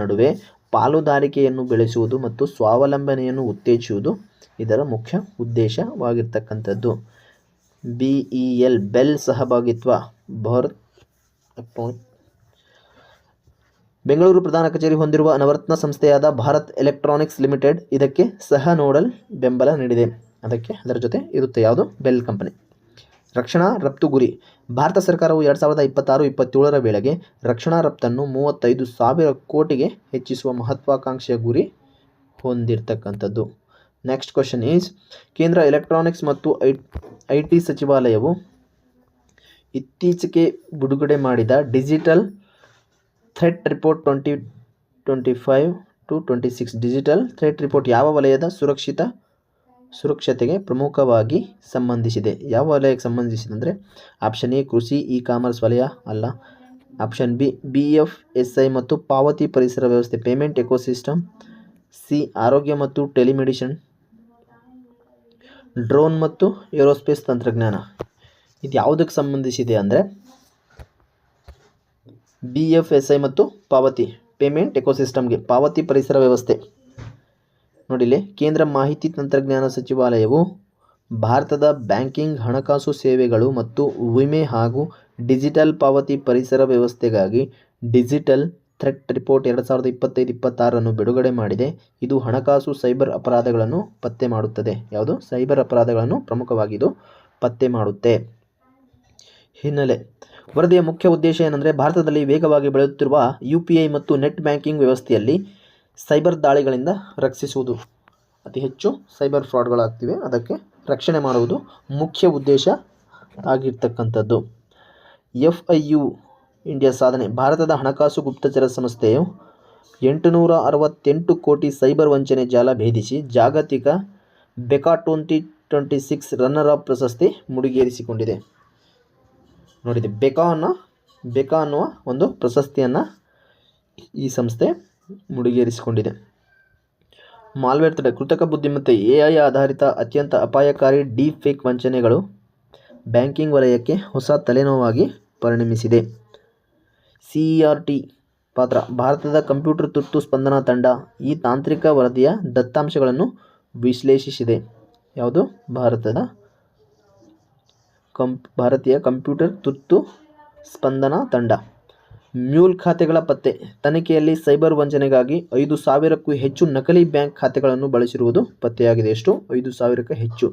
ನಡುವೆ ಪಾಲುದಾರಿಕೆಯನ್ನು ಬೆಳೆಸುವುದು ಮತ್ತು ಸ್ವಾವಲಂಬನೆಯನ್ನು ಉತ್ತೇಜಿಸುವುದು ಇದರ ಮುಖ್ಯ ಉದ್ದೇಶವಾಗಿರ್ತಕ್ಕಂಥದ್ದು. BEL ಬೆಲ್ ಸಹಭಾಗಿತ್ವ ಬೆಂಗಳೂರು ಪ್ರಧಾನ ಕಚೇರಿ ಹೊಂದಿರುವ ನವರತ್ನ ಸಂಸ್ಥೆಯಾದ ಭಾರತ್ ಎಲೆಕ್ಟ್ರಾನಿಕ್ಸ್ ಲಿಮಿಟೆಡ್ ಇದಕ್ಕೆ ಸಹ ನೋಡಲ್ ಬೆಂಬಲ ನೀಡಿದೆ. ಅದರ ಜೊತೆ ಇರುತ್ತೆ ಯಾವುದು? Bell company. ರಕ್ಷಣಾ ರಫ್ತು ಗುರಿ. ಭಾರತ ಸರ್ಕಾರವು 2026-27ರ ವೇಳೆಗೆ ರಕ್ಷಣಾ ರಫ್ತನ್ನು 35,000 ಕೋಟಿಗೆ ಹೆಚ್ಚಿಸುವ ಮಹತ್ವಾಕಾಂಕ್ಷೆಯ ಗುರಿ ಹೊಂದಿರತಕ್ಕಂಥದ್ದು. ನೆಕ್ಸ್ಟ್ ಕ್ವಶನ್ ಈಸ್, ಕೇಂದ್ರ ಎಲೆಕ್ಟ್ರಾನಿಕ್ಸ್ ಮತ್ತು IT ಸಚಿವಾಲಯವು ಇತ್ತೀಚೆಗೆ ಬಿಡುಗಡೆ ಮಾಡಿದ digital threat report 2025-26 digital threat report ಯಾವ ವಲಯದ ಸುರಕ್ಷತೆಗೆ ಪ್ರಮುಖವಾಗಿ ಸಂಬಂಧಿಸಿದೆ? ಯಾವ ವಲಯಕ್ಕೆ ಸಂಬಂಧಿಸಿದೆ ಅಂದರೆ ಆಪ್ಷನ್ ಎ ಕೃಷಿ ಇ-ಕಾಮರ್ಸ್ ವಲಯ ಅಲ್ಲ. ಆಪ್ಷನ್ ಬಿ BFSI ಮತ್ತು ಪಾವತಿ ಪರಿಸರ ವ್ಯವಸ್ಥೆ ಪೇಮೆಂಟ್ ಎಕೋಸಿಸ್ಟಮ್. ಸಿ ಆರೋಗ್ಯ ಮತ್ತು ಟೆಲಿಮೆಡಿಸಿನ್. ಡ್ರೋನ್ ಮತ್ತು ಏರೋಸ್ಪೇಸ್ ತಂತ್ರಜ್ಞಾನ. ಇದು ಯಾವುದಕ್ಕೆ ಸಂಬಂಧಿಸಿದೆ ಅಂದರೆ BFSI ಮತ್ತು ಪಾವತಿ ಪೇಮೆಂಟ್ ಎಕೋಸಿಸ್ಟಮ್ಗೆ, ಪಾವತಿ ಪರಿಸರ ವ್ಯವಸ್ಥೆ. ನೋಡಿಲಿ, ಕೇಂದ್ರ ಮಾಹಿತಿ ತಂತ್ರಜ್ಞಾನ ಸಚಿವಾಲಯವು ಭಾರತದ ಬ್ಯಾಂಕಿಂಗ್, ಹಣಕಾಸು ಸೇವೆಗಳು ಮತ್ತು ವಿಮೆ ಹಾಗೂ ಡಿಜಿಟಲ್ ಪಾವತಿ ಪರಿಸರ ವ್ಯವಸ್ಥೆಗಾಗಿ ಡಿಜಿಟಲ್ ಥ್ರೆಟ್ ರಿಪೋರ್ಟ್ 2025-26 ಬಿಡುಗಡೆ ಮಾಡಿದೆ. ಇದು ಹಣಕಾಸು ಸೈಬರ್ ಅಪರಾಧಗಳನ್ನು ಪತ್ತೆ ಮಾಡುತ್ತದೆ. ಯಾವುದು? ಸೈಬರ್ ಅಪರಾಧಗಳನ್ನು ಪ್ರಮುಖವಾಗಿ ಇದು ಪತ್ತೆ ಮಾಡುತ್ತೆ. ಹಿನ್ನೆಲೆ ವರದಿಯ ಮುಖ್ಯ ಉದ್ದೇಶ ಏನಂದರೆ ಭಾರತದಲ್ಲಿ ವೇಗವಾಗಿ ಬೆಳೆಯುತ್ತಿರುವ UPI ಮತ್ತು ನೆಟ್ ಬ್ಯಾಂಕಿಂಗ್ ವ್ಯವಸ್ಥೆಯಲ್ಲಿ ಸೈಬರ್ ದಾಳಿಗಳಿಂದ ರಕ್ಷಿಸುವುದು. ಅತಿ ಹೆಚ್ಚು ಸೈಬರ್ ಫ್ರಾಡ್ಗಳಾಗ್ತಿವೆ, ಅದಕ್ಕೆ ರಕ್ಷಣೆ ಮಾಡುವುದು ಮುಖ್ಯ ಉದ್ದೇಶ ಆಗಿರ್ತಕ್ಕಂಥದ್ದು. FIU ಇಂಡಿಯಾ ಸಾಧನೆ. ಭಾರತದ ಹಣಕಾಸು ಗುಪ್ತಚರ ಸಂಸ್ಥೆಯು 868 ಕೋಟಿ ಸೈಬರ್ ವಂಚನೆ ಜಾಲ ಭೇದಿಸಿ ಜಾಗತಿಕ ಬೆಕಾ 2026 ರನ್ನರ್ ಅಪ್ ಪ್ರಶಸ್ತಿ ಮುಡಿಗೇರಿಸಿಕೊಂಡಿದೆ. ನೋಡಿದೆ, ಬೆಕಾ ಅನ್ನುವ ಒಂದು ಪ್ರಶಸ್ತಿಯನ್ನು ಈ ಸಂಸ್ಥೆ ಮುಡಿಗೇರಿಸಿಕೊಂಡಿದೆ. ಮಾಲ್ವೇರ್ ತಡೆ. ಕೃತಕ ಬುದ್ಧಿಮತ್ತೆ AI ಆಧಾರಿತ ಅತ್ಯಂತ ಅಪಾಯಕಾರಿ ಡೀಪ್ ಫೇಕ್ ವಂಚನೆಗಳು ಬ್ಯಾಂಕಿಂಗ್ ವಲಯಕ್ಕೆ ಹೊಸ ತಲೆನೋವಾಗಿ ಪರಿಣಮಿಸಿದೆ. CERT ಪಾತ್ರ. ಭಾರತದ ಕಂಪ್ಯೂಟರ್ ತುರ್ತು ಸ್ಪಂದನಾ ತಂಡ ಈ ತಾಂತ್ರಿಕ ವರದಿಯ ದತ್ತಾಂಶಗಳನ್ನು ವಿಶ್ಲೇಷಿಸಿದೆ. ಯಾವುದು? ಭಾರತೀಯ ಕಂಪ್ಯೂಟರ್ ತುರ್ತು ಸ್ಪಂದನಾ ತಂಡ. ಮ್ಯೂಲ್ ಖಾತೆಗಳ ಪತ್ತೆ. ತನಿಖೆಯಲ್ಲಿ ಸೈಬರ್ ವಂಚನೆಗಾಗಿ 5,000ಕ್ಕೂ ಹೆಚ್ಚು ನಕಲಿ ಬ್ಯಾಂಕ್ ಖಾತೆಗಳನ್ನು ಬಳಸಿರುವುದು ಪತ್ತೆಯಾಗಿದೆ. ಎಷ್ಟು? 5,000ಕ್ಕೂ ಹೆಚ್ಚು.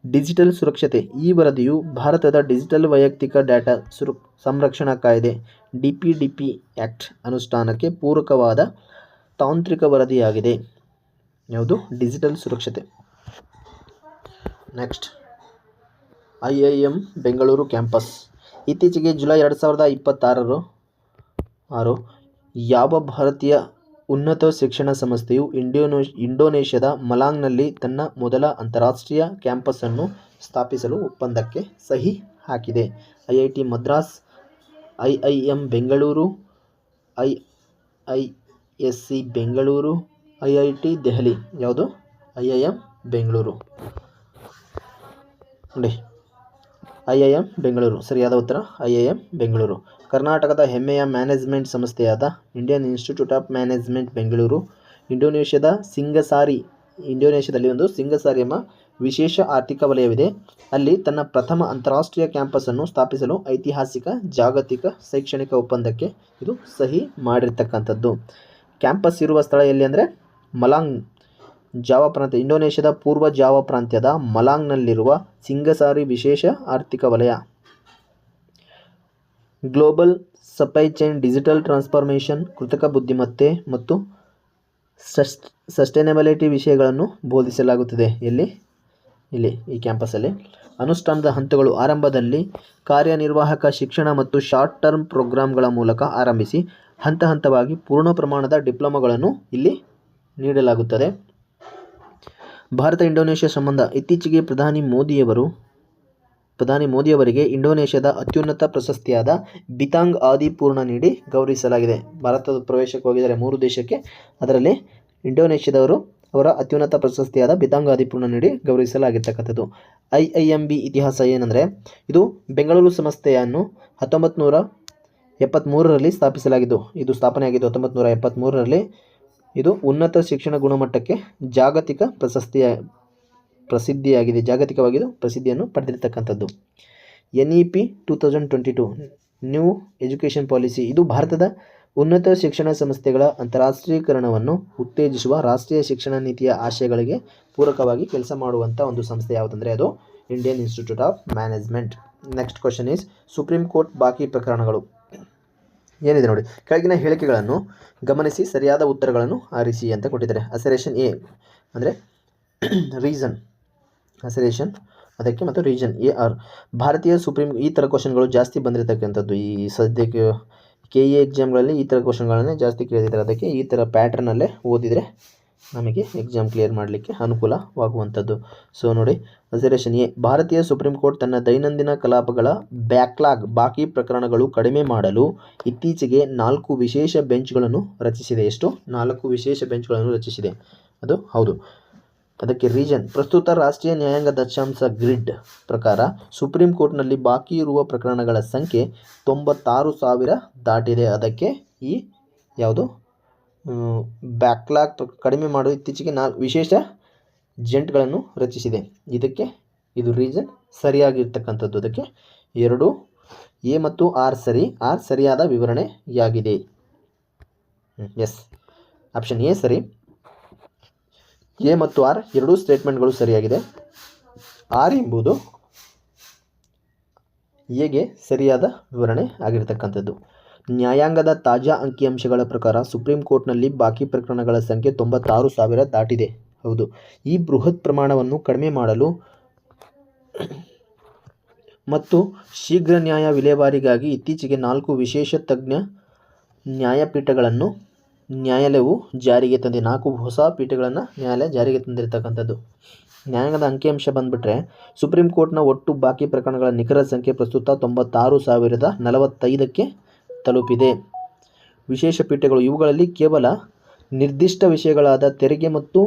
ಡಿಜಿಟಲ್ ಸುರಕ್ಷತೆ. ಈ ವರದಿಯು ಭಾರತದ ಡಿಜಿಟಲ್ ವೈಯಕ್ತಿಕ ಡೇಟಾ ಸಂರಕ್ಷಣಾ ಕಾಯ್ದೆ DPDP ಆ್ಯಕ್ಟ್ ಅನುಷ್ಠಾನಕ್ಕೆ ಪೂರಕವಾದ ತಾಂತ್ರಿಕ ವರದಿಯಾಗಿದೆ. ಯಾವುದು? ಡಿಜಿಟಲ್ ಸುರಕ್ಷತೆ. Next, IIM Bengaluru campus. ಇತ್ತೀಚೆಗೆ ಜುಲೈ 2026 ಯಾವ ಭಾರತೀಯ ಉನ್ನತ ಶಿಕ್ಷಣ ಸಂಸ್ಥೆಯು ಇಂಡೋನೇಷ್ಯಾದ ಮಲಾಂಗ್ನಲ್ಲಿ ತನ್ನ ಮೊದಲ ಅಂತಾರಾಷ್ಟ್ರೀಯ ಕ್ಯಾಂಪಸ್ ಅನ್ನು ಸ್ಥಾಪಿಸಲು ಒಪ್ಪಂದಕ್ಕೆ ಸಹಿ ಹಾಕಿದೆ? IIT Madras, IIM Bengaluru, IISc Bengaluru, IIT Delhi. ಯಾವುದು? IIM ಬೆಂಗಳೂರು. ನೋಡಿ, IIM ಬೆಂಗಳೂರು ಸರಿಯಾದ ಉತ್ತರ. IIM ಬೆಂಗಳೂರು. ಕರ್ನಾಟಕದ ಹೆಮ್ಮೆಯ ಮ್ಯಾನೇಜ್ಮೆಂಟ್ ಸಂಸ್ಥೆಯಾದ Indian Institute of Management Bengaluru ಇಂಡೋನೇಷ್ಯಾದಲ್ಲಿ ಒಂದು ಸಿಂಗಸಾರಿ ಎಂಬ ವಿಶೇಷ ಆರ್ಥಿಕ ವಲಯವಿದೆ. ಅಲ್ಲಿ ತನ್ನ ಪ್ರಥಮ ಅಂತಾರಾಷ್ಟ್ರೀಯ ಕ್ಯಾಂಪಸನ್ನು ಸ್ಥಾಪಿಸಲು ಐತಿಹಾಸಿಕ ಜಾಗತಿಕ ಶೈಕ್ಷಣಿಕ ಒಪ್ಪಂದಕ್ಕೆ ಇದು ಸಹಿ ಮಾಡಿರ್ತಕ್ಕಂಥದ್ದು. ಕ್ಯಾಂಪಸ್ ಇರುವ ಸ್ಥಳ ಎಲ್ಲಿ ಅಂದರೆ ಮಲಾಂಗ್, ಜಾವಾ ಪ್ರಾಂತ್ಯ, ಇಂಡೋನೇಷ್ಯಾದ ಪೂರ್ವ ಜಾವಾ ಪ್ರಾಂತ್ಯದ ಮಲಾಂಗ್ನಲ್ಲಿರುವ ಸಿಂಗಸಾರಿ ವಿಶೇಷ ಆರ್ಥಿಕ ವಲಯ. Global supply chain, digital transformation, ಕೃತಕ ಬುದ್ಧಿಮತ್ತೆ ಮತ್ತು ಸಸ್ಟೈನಬಿಲಿಟಿ ವಿಷಯಗಳನ್ನು ಬೋಧಿಸಲಾಗುತ್ತದೆ. ಇಲ್ಲಿ ಈ ಕ್ಯಾಂಪಸ್ಸಲ್ಲಿ ಅನುಷ್ಠಾನದ ಹಂತಗಳು ಆರಂಭದಲ್ಲಿ ಕಾರ್ಯನಿರ್ವಾಹಕ ಶಿಕ್ಷಣ ಮತ್ತು ಶಾರ್ಟ್ ಟರ್ಮ್ ಪ್ರೋಗ್ರಾಂಗಳ ಮೂಲಕ ಆರಂಭಿಸಿ ಹಂತ ಹಂತವಾಗಿ ಪೂರ್ಣ ಪ್ರಮಾಣದ ಡಿಪ್ಲೊಮಾಗಳನ್ನು ಇಲ್ಲಿ ನೀಡಲಾಗುತ್ತದೆ. ಭಾರತ ಇಂಡೋನೇಷ್ಯಾ ಸಂಬಂಧ. ಇತ್ತೀಚೆಗೆ ಪ್ರಧಾನಿ ಮೋದಿಯವರಿಗೆ ಇಂಡೋನೇಷ್ಯಾದ ಅತ್ಯುನ್ನತ ಪ್ರಶಸ್ತಿಯಾದ ಬಿತಾಂಗ್ ಆದಿ ಪೂರ್ಣ ನೀಡಿ ಗೌರವಿಸಲಾಗಿದೆ. ಭಾರತದ ಪ್ರವೇಶಕ್ಕೆ ಹೋಗಿದ್ದಾರೆ 3 ದೇಶಕ್ಕೆ, ಅದರಲ್ಲಿ ಇಂಡೋನೇಷ್ಯಾದವರು ಅವರ ಅತ್ಯುನ್ನತ ಪ್ರಶಸ್ತಿಯಾದ ಬಿತಾಂಗ್ ಆದಿ ಪೂರ್ಣ ನೀಡಿ ಗೌರವಿಸಲಾಗಿರ್ತಕ್ಕಂಥದ್ದು. IIMB ಇತಿಹಾಸ ಏನಂದರೆ, ಇದು ಬೆಂಗಳೂರು ಸಂಸ್ಥೆಯನ್ನು 1973ರಲ್ಲಿ ಸ್ಥಾಪಿಸಲಾಗಿದ್ದು, ಇದು ಸ್ಥಾಪನೆಯಾಗಿದ್ದು 1973ರಲ್ಲಿ. ಇದು ಉನ್ನತ ಶಿಕ್ಷಣ ಗುಣಮಟ್ಟಕ್ಕೆ ಜಾಗತಿಕವಾಗಿ ಪ್ರಸಿದ್ಧಿಯನ್ನು ಪಡೆದಿರತಕ್ಕಂಥದ್ದು. NEP 2022 ನ್ಯೂ ಎಜುಕೇಷನ್ ಪಾಲಿಸಿ, ಇದು ಭಾರತದ ಉನ್ನತ ಶಿಕ್ಷಣ ಸಂಸ್ಥೆಗಳ ಅಂತಾರಾಷ್ಟ್ರೀಕರಣವನ್ನು ಉತ್ತೇಜಿಸುವ ರಾಷ್ಟ್ರೀಯ ಶಿಕ್ಷಣ ನೀತಿಯ ಆಶಯಗಳಿಗೆ ಪೂರಕವಾಗಿ ಕೆಲಸ ಮಾಡುವಂಥ ಒಂದು ಸಂಸ್ಥೆ ಯಾವುದಂದರೆ ಅದು Indian Institute of management. Next question is supreme court ಬಾಕಿ ಪ್ರಕರಣಗಳು. ಏನಿದೆ ನೋಡಿ, ಕೆಳಗಿನ ಹೇಳಿಕೆಗಳನ್ನು ಗಮನಿಸಿ ಸರಿಯಾದ ಉತ್ತರಗಳನ್ನು ಆರಿಸಿ ಅಂತ ಕೊಟ್ಟಿದ್ದಾರೆ. ಅಸೆರೇಷನ್ ಎ ಅಂದರೆ ರೀಸನ್, ಅಸೆರೇಷನ್ ಅದಕ್ಕೆ ಮತ್ತು ರೀಜನ್ AR. ಭಾರತೀಯ ಸುಪ್ರೀಂ, ಈ ಥರ ಕ್ವಶನ್ಗಳು ಜಾಸ್ತಿ ಬಂದಿರತಕ್ಕಂಥದ್ದು. ಈ ಸದ್ಯಕ್ಕೆ KE ಎಕ್ಸಾಮ್ಗಳಲ್ಲಿ ಈ ಥರ ಕ್ವಶನ್ಗಳನ್ನೇ ಜಾಸ್ತಿ ಕೇಳಿದ್ದಾರೆ. ಅದಕ್ಕೆ ಈ ಥರ ಪ್ಯಾಟ್ರನಲ್ಲೇ ಓದಿದರೆ ನಮಗೆ ಎಕ್ಸಾಮ್ ಕ್ಲಿಯರ್ ಮಾಡಲಿಕ್ಕೆ ಅನುಕೂಲವಾಗುವಂಥದ್ದು. ಸೊ ನೋಡಿ, ಅಸೆರೇಷನ್ ಎ, ಭಾರತೀಯ ಸುಪ್ರೀಂ ಕೋರ್ಟ್ ತನ್ನ ದೈನಂದಿನ ಕಲಾಪಗಳ ಬ್ಯಾಕ್ಲಾಗ್ ಬಾಕಿ ಪ್ರಕರಣಗಳು ಕಡಿಮೆ ಮಾಡಲು ಇತ್ತೀಚೆಗೆ 4 ವಿಶೇಷ ಬೆಂಚ್ಗಳನ್ನು ರಚಿಸಿದೆ. ಎಷ್ಟು? 4 ವಿಶೇಷ ಬೆಂಚ್ಗಳನ್ನು ರಚಿಸಿದೆ. ಅದು ಹೌದು. ಅದಕ್ಕೆ ರೀಜನ್, ಪ್ರಸ್ತುತ ರಾಷ್ಟ್ರೀಯ ನ್ಯಾಯಾಂಗ ದತ್ತಾಂಶ ಗ್ರಿಡ್ ಪ್ರಕಾರ ಸುಪ್ರೀಂ ಕೋರ್ಟ್ನಲ್ಲಿ ಬಾಕಿ ಇರುವ ಪ್ರಕರಣಗಳ ಸಂಖ್ಯೆ 96,000 ದಾಟಿದೆ. ಅದಕ್ಕೆ ಈ ಯಾವುದು ಬ್ಯಾಕ್ಲಾಗ್ ಕಡಿಮೆ ಮಾಡಲು ಇತ್ತೀಚೆಗೆ 4 ವಿಶೇಷ ಜೆಂಟ್ಗಳನ್ನು ರಚಿಸಿದೆ. ಇದು ರೀಸನ್ ಸರಿಯಾಗಿರ್ತಕ್ಕಂಥದ್ದು. ಅದಕ್ಕೆ 2 A ಮತ್ತು R ಸರಿ, R ಸರಿಯಾದ ವಿವರಣೆಯಾಗಿದೆ. ಎಸ್, ಆಪ್ಷನ್ ಎ ಸರಿ. A ಮತ್ತು R ಎರಡೂ ಸ್ಟೇಟ್ಮೆಂಟ್ಗಳು ಸರಿಯಾಗಿದೆ. R ಎಂಬುದು ಎಗೆ ಸರಿಯಾದ ವಿವರಣೆ ಆಗಿರತಕ್ಕಂಥದ್ದು. ನ್ಯಾಯಾಂಗದ ತಾಜಾ ಅಂಕಿಅಂಶಗಳ ಪ್ರಕಾರ ಸುಪ್ರೀಂ ಕೋರ್ಟ್ನಲ್ಲಿ ಬಾಕಿ ಪ್ರಕರಣಗಳ ಸಂಖ್ಯೆ 96,000 ದಾಟಿದೆ. ಹೌದು. ಈ ಬೃಹತ್ ಪ್ರಮಾಣವನ್ನು ಕಡಿಮೆ ಮಾಡಲು ಮತ್ತು ಶೀಘ್ರ ನ್ಯಾಯ ವಿಲೇವಾರಿಗಾಗಿ ಇತ್ತೀಚೆಗೆ 4 ವಿಶೇಷ ತಜ್ಞ ನ್ಯಾಯಪೀಠಗಳನ್ನು ನ್ಯಾಯಾಲಯವು ಜಾರಿಗೆ ತಂದಿದೆ. 4 ಹೊಸ ಪೀಠಗಳನ್ನು ನ್ಯಾಯಾಲಯ ಜಾರಿಗೆ ತಂದಿರತಕ್ಕಂಥದ್ದು. ನ್ಯಾಯಾಂಗದ ಅಂಕಿಅಂಶ ಬಂದುಬಿಟ್ರೆ ಸುಪ್ರೀಂ ಕೋರ್ಟ್ನ ಒಟ್ಟು ಬಾಕಿ ಪ್ರಕರಣಗಳ ನಿಖರ ಸಂಖ್ಯೆ ಪ್ರಸ್ತುತ 96,045ಕ್ಕೆ ತಲುಪಿದೆ. ವಿಶೇಷ ಪೀಠಗಳು ಇವುಗಳಲ್ಲಿ ಕೇವಲ ನಿರ್ದಿಷ್ಟ ವಿಷಯಗಳಾದ ತೆರಿಗೆ ಮತ್ತು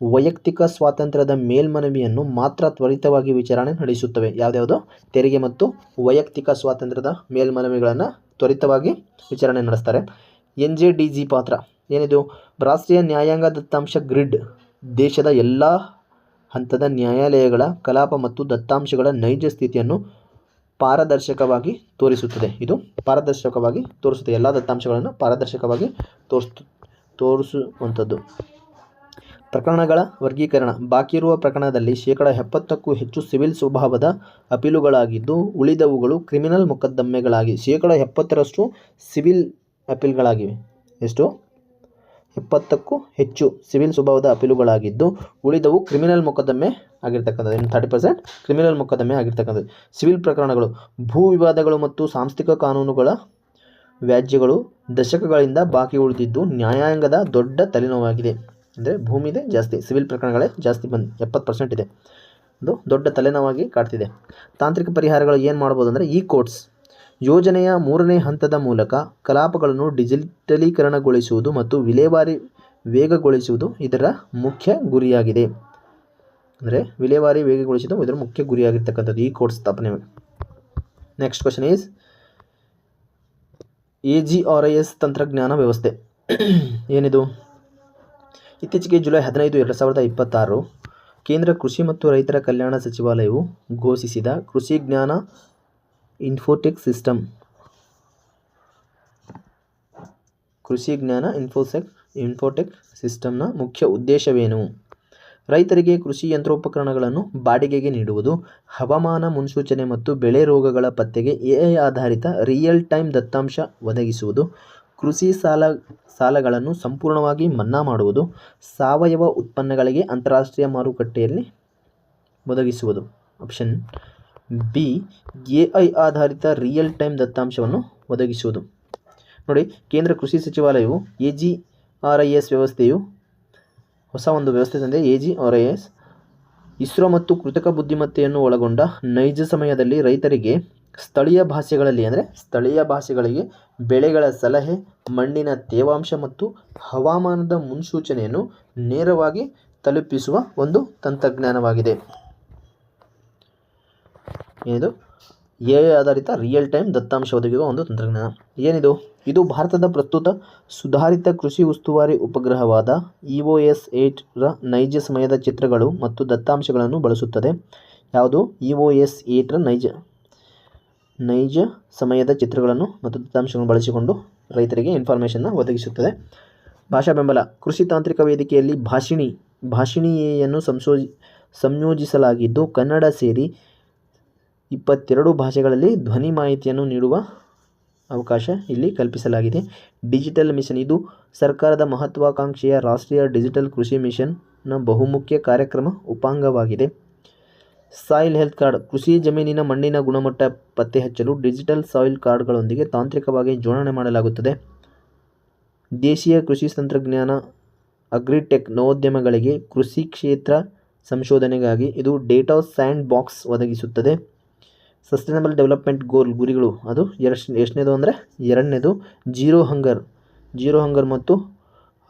ವೈಯಕ್ತಿಕ ಸ್ವಾತಂತ್ರ್ಯದ ಮೇಲ್ಮನವಿಯನ್ನು ಮಾತ್ರ ತ್ವರಿತವಾಗಿ ವಿಚಾರಣೆ ನಡೆಸುತ್ತವೆ. ಯಾವುದ್ಯಾವುದು? ತೆರಿಗೆ ಮತ್ತು ವೈಯಕ್ತಿಕ ಸ್ವಾತಂತ್ರ್ಯದ ಮೇಲ್ಮನವಿಗಳನ್ನು ತ್ವರಿತವಾಗಿ ವಿಚಾರಣೆ ನಡೆಸ್ತಾರೆ. NJDG ಪಾತ್ರ ಏನಿದು? ರಾಷ್ಟ್ರೀಯ ನ್ಯಾಯಾಂಗ ದತ್ತಾಂಶ ಗ್ರಿಡ್ ದೇಶದ ಎಲ್ಲ ಹಂತದ ನ್ಯಾಯಾಲಯಗಳ ಕಲಾಪ ಮತ್ತು ದತ್ತಾಂಶಗಳ ನೈಜ ಸ್ಥಿತಿಯನ್ನು ಪಾರದರ್ಶಕವಾಗಿ ತೋರಿಸುತ್ತದೆ. ಇದು ಪಾರದರ್ಶಕವಾಗಿ ತೋರಿಸುತ್ತದೆ. ಎಲ್ಲ ದತ್ತಾಂಶಗಳನ್ನು ಪಾರದರ್ಶಕವಾಗಿ ತೋರಿಸುವಂಥದ್ದು. ಪ್ರಕರಣಗಳ ವರ್ಗೀಕರಣ. ಬಾಕಿ ಇರುವ ಪ್ರಕರಣದಲ್ಲಿ 70%ಕ್ಕೂ ಹೆಚ್ಚು ಸಿವಿಲ್ ಸ್ವಭಾವದ ಅಪೀಲುಗಳಾಗಿದ್ದು ಉಳಿದವುಗಳು ಕ್ರಿಮಿನಲ್ ಮೊಕದ್ದಮೆಗಳಾಗಿ 70%ರಷ್ಟು ಸಿವಿಲ್ ಅಪೀಲ್ಗಳಾಗಿವೆ. ಎಷ್ಟು? 70ಕ್ಕೂ ಹೆಚ್ಚು ಸಿವಿಲ್ ಸ್ವಭಾವದ ಅಪೀಲುಗಳಾಗಿದ್ದು ಉಳಿದವು ಕ್ರಿಮಿನಲ್ ಮೊಕದ್ದಮೆ ಆಗಿರ್ತಕ್ಕಂಥದ್ದು. 30% ಕ್ರಿಮಿನಲ್ ಮೊಕದ್ದಮೆ ಆಗಿರ್ತಕ್ಕಂಥದ್ದು. ಸಿವಿಲ್ ಪ್ರಕರಣಗಳು, ಭೂ ವಿವಾದಗಳು ಮತ್ತು ಸಾಂಸ್ಥಿಕ ಕಾನೂನುಗಳ ವ್ಯಾಜ್ಯಗಳು ದಶಕಗಳಿಂದ ಬಾಕಿ ಉಳಿದಿದ್ದು ನ್ಯಾಯಾಂಗದ ದೊಡ್ಡ ತಲೆನೋವಾಗಿದೆ. ಅಂದರೆ ಭೂಮಿದೆ ಜಾಸ್ತಿ, ಸಿವಿಲ್ ಪ್ರಕರಣಗಳೇ ಜಾಸ್ತಿ 70% ಇದೆ. ಅದು ದೊಡ್ಡ ತಲೆನೋವಾಗಿ ಕಾಡ್ತಿದೆ. ತಾಂತ್ರಿಕ ಪರಿಹಾರಗಳು ಏನು ಮಾಡ್ಬೋದು ಅಂದರೆ, ಈ ಕೋರ್ಟ್ಸ್ ಯೋಜನೆಯ 3ನೇ ಹಂತದ ಮೂಲಕ ಕಲಾಪಗಳನ್ನು ಡಿಜಿಟಲೀಕರಣಗೊಳಿಸುವುದು ಮತ್ತು ವಿಲೇವಾರಿ ವೇಗಗೊಳಿಸುವುದು ಇದರ ಮುಖ್ಯ ಗುರಿಯಾಗಿದೆ. ಅಂದರೆ ವಿಲೇವಾರಿ ವೇಗಗೊಳಿಸುವುದು ಇದರ ಮುಖ್ಯ ಗುರಿಯಾಗಿರ್ತಕ್ಕಂಥದ್ದು ಈ ಕೋರ್ಟ್ ಸ್ಥಾಪನೆ. ನೆಕ್ಸ್ಟ್ ಕ್ವಶನ್ ಈಸ್ AGRIS ತಂತ್ರಜ್ಞಾನ ವ್ಯವಸ್ಥೆ ಏನಿದು? ಇತ್ತೀಚೆಗೆ ಜುಲೈ 15, 2026 ಕೇಂದ್ರ ಕೃಷಿ ಮತ್ತು ರೈತರ ಕಲ್ಯಾಣ ಸಚಿವಾಲಯವು ಘೋಷಿಸಿದ ಕೃಷಿ ಜ್ಞಾನ ಇನ್ಫೋಟೆಕ್ ಸಿಸ್ಟಮ್ನ ಮುಖ್ಯ ಉದ್ದೇಶವೇನು? ರೈತರಿಗೆ ಕೃಷಿ ಯಂತ್ರೋಪಕರಣಗಳನ್ನು ಬಾಡಿಗೆಗೆ ನೀಡುವುದು, ಹವಾಮಾನ ಮುನ್ಸೂಚನೆ ಮತ್ತು ಬೆಳೆ ರೋಗಗಳ ಪತ್ತೆಗೆ AI ಆಧಾರಿತ ರಿಯಲ್ ಟೈಮ್ ದತ್ತಾಂಶ ಒದಗಿಸುವುದು, ಕೃಷಿ ಸಾಲಗಳನ್ನು ಸಂಪೂರ್ಣವಾಗಿ ಮನ್ನಾ ಮಾಡುವುದು, ಸಾವಯವ ಉತ್ಪನ್ನಗಳಿಗೆ ಅಂತಾರಾಷ್ಟ್ರೀಯ ಮಾರುಕಟ್ಟೆಯಲ್ಲಿ ಒದಗಿಸುವುದು. ಆಪ್ಷನ್ ಬಿ AI ಆಧಾರಿತ ರಿಯಲ್ ಟೈಮ್ ದತ್ತಾಂಶವನ್ನು ಒದಗಿಸುವುದು. ನೋಡಿ, ಕೇಂದ್ರ ಕೃಷಿ ಸಚಿವಾಲಯವು AGRIS ವ್ಯವಸ್ಥೆಯು ಹೊಸ ಒಂದು ವ್ಯವಸ್ಥೆ ತಂದೆ. AGRIS ಇಸ್ರೋ ಮತ್ತು ಕೃತಕ ಬುದ್ಧಿಮತ್ತೆಯನ್ನು ಒಳಗೊಂಡ ನೈಜ ಸಮಯದಲ್ಲಿ ರೈತರಿಗೆ ಸ್ಥಳೀಯ ಭಾಷೆಗಳಿಗೆ ಬೆಳೆಗಳ ಸಲಹೆ, ಮಣ್ಣಿನ ತೇವಾಂಶ ಮತ್ತು ಹವಾಮಾನದ ಮುನ್ಸೂಚನೆಯನ್ನು ನೇರವಾಗಿ ತಲುಪಿಸುವ ಒಂದು ತಂತ್ರಜ್ಞಾನವಾಗಿದೆ. ಏನಿದು? AI ಆಧಾರಿತ ರಿಯಲ್ ಟೈಮ್ ದತ್ತಾಂಶ ಒದಗಿಸುವ ಒಂದು ತಂತ್ರಜ್ಞಾನ. ಏನಿದು? ಇದು ಭಾರತದ ಪ್ರಸ್ತುತ ಸುಧಾರಿತ ಕೃಷಿ ಉಸ್ತುವಾರಿ ಉಪಗ್ರಹವಾದ EOS-8 ರ ನೈಜ ಸಮಯದ ಚಿತ್ರಗಳು ಮತ್ತು ದತ್ತಾಂಶಗಳನ್ನು ಬಳಸುತ್ತದೆ. ಯಾವುದು? EOS-8 ರ ನೈಜ ಸಮಯದ ಚಿತ್ರಗಳನ್ನು ಮತ್ತು ದತ್ತಾಂಶಗಳನ್ನು ಬಳಸಿಕೊಂಡು ರೈತರಿಗೆ ಇನ್ಫಾರ್ಮೇಷನ್ನ ಒದಗಿಸುತ್ತದೆ. ಭಾಷಾ ಬೆಂಬಲ. ಕೃಷಿ ತಾಂತ್ರಿಕ ವೇದಿಕೆಯಲ್ಲಿ ಭಾಷಿಣಿ ಯನ್ನು ಸಂಯೋಜಿಸಲಾಗಿದ್ದು, ಕನ್ನಡ ಸೇರಿ 22 ಭಾಷೆಗಳಲ್ಲಿ ಧ್ವನಿ ಮಾಹಿತಿಯನ್ನು ನೀಡುವ ಅವಕಾಶ ಇಲ್ಲಿ ಕಲ್ಪಿಸಲಾಗಿದೆ. Digital mission. ಇದು ಸರ್ಕಾರದ ಮಹತ್ವಾಕಾಂಕ್ಷೆಯ ರಾಷ್ಟ್ರೀಯ ಡಿಜಿಟಲ್ ಕೃಷಿ ಮಿಷನ್ನ ಬಹುಮುಖ್ಯ ಕಾರ್ಯಕ್ರಮ ಉಪಾಂಗವಾಗಿದೆ. Soil health card. ಕೃಷಿ ಜಮೀನಿನ ಮಣ್ಣಿನ ಗುಣಮಟ್ಟ ಪತ್ತೆಹಚ್ಚಲು ಡಿಜಿಟಲ್ ಸಾಯಿಲ್ ಕಾರ್ಡ್ಗಳೊಂದಿಗೆ ತಾಂತ್ರಿಕವಾಗಿ ಜೋಡಣೆ ಮಾಡಲಾಗುತ್ತದೆ. ದೇಶೀಯ ಕೃಷಿ ತಂತ್ರಜ್ಞಾನ ಅಗ್ರಿಟೆಕ್. ನವೋದ್ಯಮಗಳಿಗೆ ಕೃಷಿ ಕ್ಷೇತ್ರ ಸಂಶೋಧನೆಗಾಗಿ ಇದು ಡೇಟಾ ಸ್ಯಾಂಡ್ ಬಾಕ್ಸ್ ಒದಗಿಸುತ್ತದೆ. ಸಸ್ಟೈನಬಲ್ ಡೆವಲಪ್ಮೆಂಟ್ ಗೋಲ್ ಗುರಿಗಳು. ಅದು ಎಷ್ಟನೇದು ಅಂದರೆ 2ನೇದು ಜೀರೋ ಹಂಗರ್ ಮತ್ತು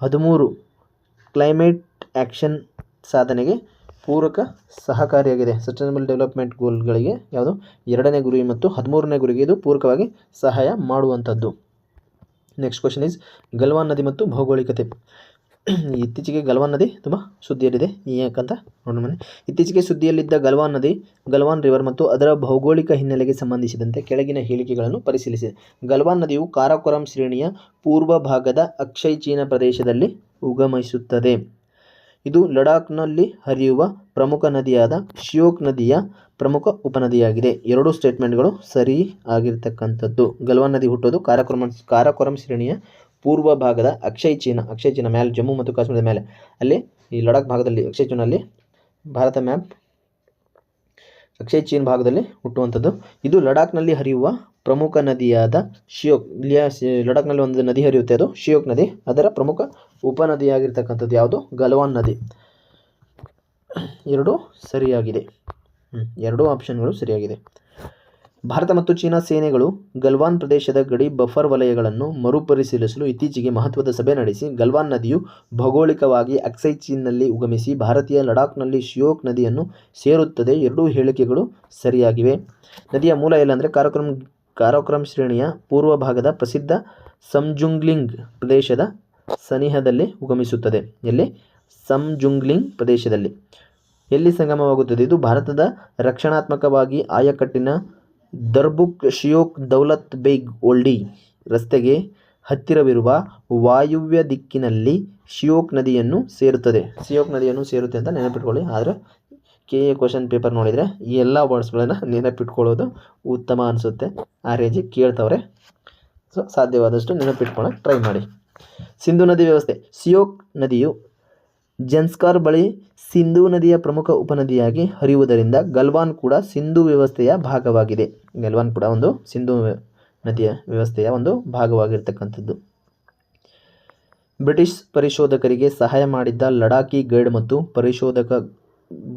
13 ಕ್ಲೈಮೇಟ್ ಆ್ಯಕ್ಷನ್ ಸಾಧನೆಗೆ ಪೂರಕ ಸಹಕಾರಿಯಾಗಿದೆ. ಸಸ್ಟೈನಬಲ್ ಡೆವಲಪ್ಮೆಂಟ್ ಗೋಲ್ಗಳಿಗೆ ಯಾವುದು? 2ನೇ ಗುರಿ ಮತ್ತು 13ನೇ ಗುರಿಗೆ ಇದು ಪೂರಕವಾಗಿ ಸಹಾಯ ಮಾಡುವಂಥದ್ದು. ನೆಕ್ಸ್ಟ್ ಕ್ವಶನ್ ಈಸ್ ಗಲ್ವಾನ್ ನದಿ ಮತ್ತು ಭೌಗೋಳಿಕತೆ. ಇತ್ತೀಚೆಗೆ ಗಲ್ವಾನ್ ನದಿ ತುಂಬ ಸುದ್ದಿಯಲ್ಲಿದೆ. ಯಾಕಂತ ನೋಡೋಣ ಬನ್ನಿ. ಇತ್ತೀಚೆಗೆ ಸುದ್ದಿಯಲ್ಲಿದ್ದ ಗಲ್ವಾನ್ ರಿವರ್ ಮತ್ತು ಅದರ ಭೌಗೋಳಿಕ ಹಿನ್ನೆಲೆಗೆ ಸಂಬಂಧಿಸಿದಂತೆ ಕೆಳಗಿನ ಹೇಳಿಕೆಗಳನ್ನು ಪರಿಶೀಲಿಸಿ. ಗಲ್ವಾನ್ ನದಿಯು ಕಾರಾಕೋರಂ ಶ್ರೇಣಿಯ ಪೂರ್ವ ಭಾಗದ ಅಕ್ಷಯ್ ಚೀನಾ ಪ್ರದೇಶದಲ್ಲಿ ಉಗಮಿಸುತ್ತದೆ. ಇದು ಲಡಾಖ್ನಲ್ಲಿ ಹರಿಯುವ ಪ್ರಮುಖ ನದಿಯಾದ ಶಿಯೋಕ್ ನದಿಯ ಪ್ರಮುಖ ಉಪನದಿಯಾಗಿದೆ. 2 ಸ್ಟೇಟ್ಮೆಂಟ್ಗಳು ಸರಿ ಆಗಿರ್ತಕ್ಕಂಥದ್ದು. ಗಲ್ವಾನ್ ನದಿ ಹುಟ್ಟೋದು ಕಾರಾಕೋರಂ ಶ್ರೇಣಿಯ ಪೂರ್ವ ಭಾಗದ ಅಕ್ಷಯ್ ಚೀನಾ ಮೇಲೆ, ಜಮ್ಮು ಮತ್ತು ಕಾಶ್ಮೀರದ ಮೇಲೆ, ಅಲ್ಲಿ ಈ ಲಡಾಖ್ ಭಾಗದಲ್ಲಿ ಅಕ್ಷಯ್ ಚೀನಲ್ಲಿ ಭಾರತ ಮ್ಯಾಪ್ ಅಕ್ಷಯ್ ಚೀನ್ ಭಾಗದಲ್ಲಿ ಹುಟ್ಟುವಂಥದ್ದು. ಇದು ಲಡಾಖ್ನಲ್ಲಿ ಹರಿಯುವ ಪ್ರಮುಖ ನದಿಯಾದ ಶಿಯೋಕ್. ಲಡಾಖ್ನಲ್ಲಿ ಒಂದು ನದಿ ಹರಿಯುತ್ತೆ, ಅದು ಶಿಯೋಕ್ ನದಿ. ಅದರ ಪ್ರಮುಖ ಉಪನದಿಯಾಗಿರ್ತಕ್ಕಂಥದ್ದು ಯಾವುದು? ಗಲ್ವಾನ್ ನದಿ. 2 ಸರಿಯಾಗಿದೆ. 2 ಆಪ್ಷನ್ಗಳು ಸರಿಯಾಗಿದೆ. ಭಾರತ ಮತ್ತು ಚೀನಾ ಸೇನೆಗಳು ಗಲ್ವಾನ್ ಪ್ರದೇಶದ ಗಡಿ ಬಫರ್ ವಲಯಗಳನ್ನು ಮರುಪರಿಶೀಲಿಸಲು ಇತ್ತೀಚೆಗೆ ಮಹತ್ವದ ಸಭೆ ನಡೆಸಿ, ಗಲ್ವಾನ್ ನದಿಯು ಭೌಗೋಳಿಕವಾಗಿ ಅಕ್ಸೈ ಚೀನ್ನಲ್ಲಿ ಉಗಮಿಸಿ ಭಾರತೀಯ ಲಡಾಖ್ನಲ್ಲಿ ಶಿಯೋಕ್ ನದಿಯನ್ನು ಸೇರುತ್ತದೆ. 2 ಹೇಳಿಕೆಗಳು ಸರಿಯಾಗಿವೆ. ನದಿಯ ಮೂಲ ಎಲ್ಲಂದರೆ ಕಾರಾಕೋರಂ ಶ್ರೇಣಿಯ ಪೂರ್ವ ಭಾಗದ ಪ್ರಸಿದ್ಧ ಸಂಜುಂಗ್ಲಿಂಗ್ ಪ್ರದೇಶದ ಸನಿಹದಲ್ಲಿ ಉಗಮಿಸುತ್ತದೆ. ಎಲ್ಲಿ? ಸಂಜುಂಗ್ಲಿಂಗ್ ಪ್ರದೇಶದಲ್ಲಿ. ಎಲ್ಲಿ ಸಂಗಮವಾಗುತ್ತದೆ? ಇದು ಭಾರತದ ರಕ್ಷಣಾತ್ಮಕವಾಗಿ ಆಯಕಟ್ಟಿನ ದರ್ಬುಕ್ ಶಿಯೋಕ್ ದೌಲತ್ ಬೇಗ್ ಓಲ್ಡಿ ರಸ್ತೆಗೆ ಹತ್ತಿರವಿರುವ ವಾಯುವ್ಯ ದಿಕ್ಕಿನಲ್ಲಿ ಶಿಯೋಕ್ ನದಿಯನ್ನು ಸೇರುತ್ತದೆ. ಅಂತ ನೆನಪಿಟ್ಕೊಳ್ಳಿ. ಆದರೆ KA ಕ್ವಶನ್ ಪೇಪರ್ ನೋಡಿದರೆ ಈ ಎಲ್ಲ ವರ್ಡ್ಸ್ಗಳನ್ನು ನೆನಪಿಟ್ಕೊಳ್ಳೋದು ಉತ್ತಮ ಅನಿಸುತ್ತೆ. ಆ ರೇಂಜಿಗೆ ಕೇಳ್ತವ್ರೆ. ಸೊ ಸಾಧ್ಯವಾದಷ್ಟು ನೆನಪಿಟ್ಕೊಳ್ಳೋಕೆ ಟ್ರೈ ಮಾಡಿ. ಸಿಂಧೂ ನದಿ ವ್ಯವಸ್ಥೆ. ಶಿಯೋಕ್ ನದಿಯು ಜನ್ಸ್ಕಾರ್ ಬಳಿ ಸಿಂಧೂ ನದಿಯ ಪ್ರಮುಖ ಉಪನದಿಯಾಗಿ ಹರಿಯುವುದರಿಂದ ಗಲ್ವಾನ್ ಕೂಡ ಸಿಂಧೂ ವ್ಯವಸ್ಥೆಯ ಭಾಗವಾಗಿದೆ. ಗಲ್ವಾನ್ ಕೂಡ ಒಂದು ಸಿಂಧೂ ನದಿಯ ವ್ಯವಸ್ಥೆಯ ಒಂದು ಭಾಗವಾಗಿರ್ತಕ್ಕಂಥದ್ದು. ಬ್ರಿಟಿಷ್ ಪರಿಶೋಧಕರಿಗೆ ಸಹಾಯ ಮಾಡಿದ್ದ ಲಡಾಖಿ ಗೈಡ್ ಮತ್ತು ಪರಿಶೋಧಕ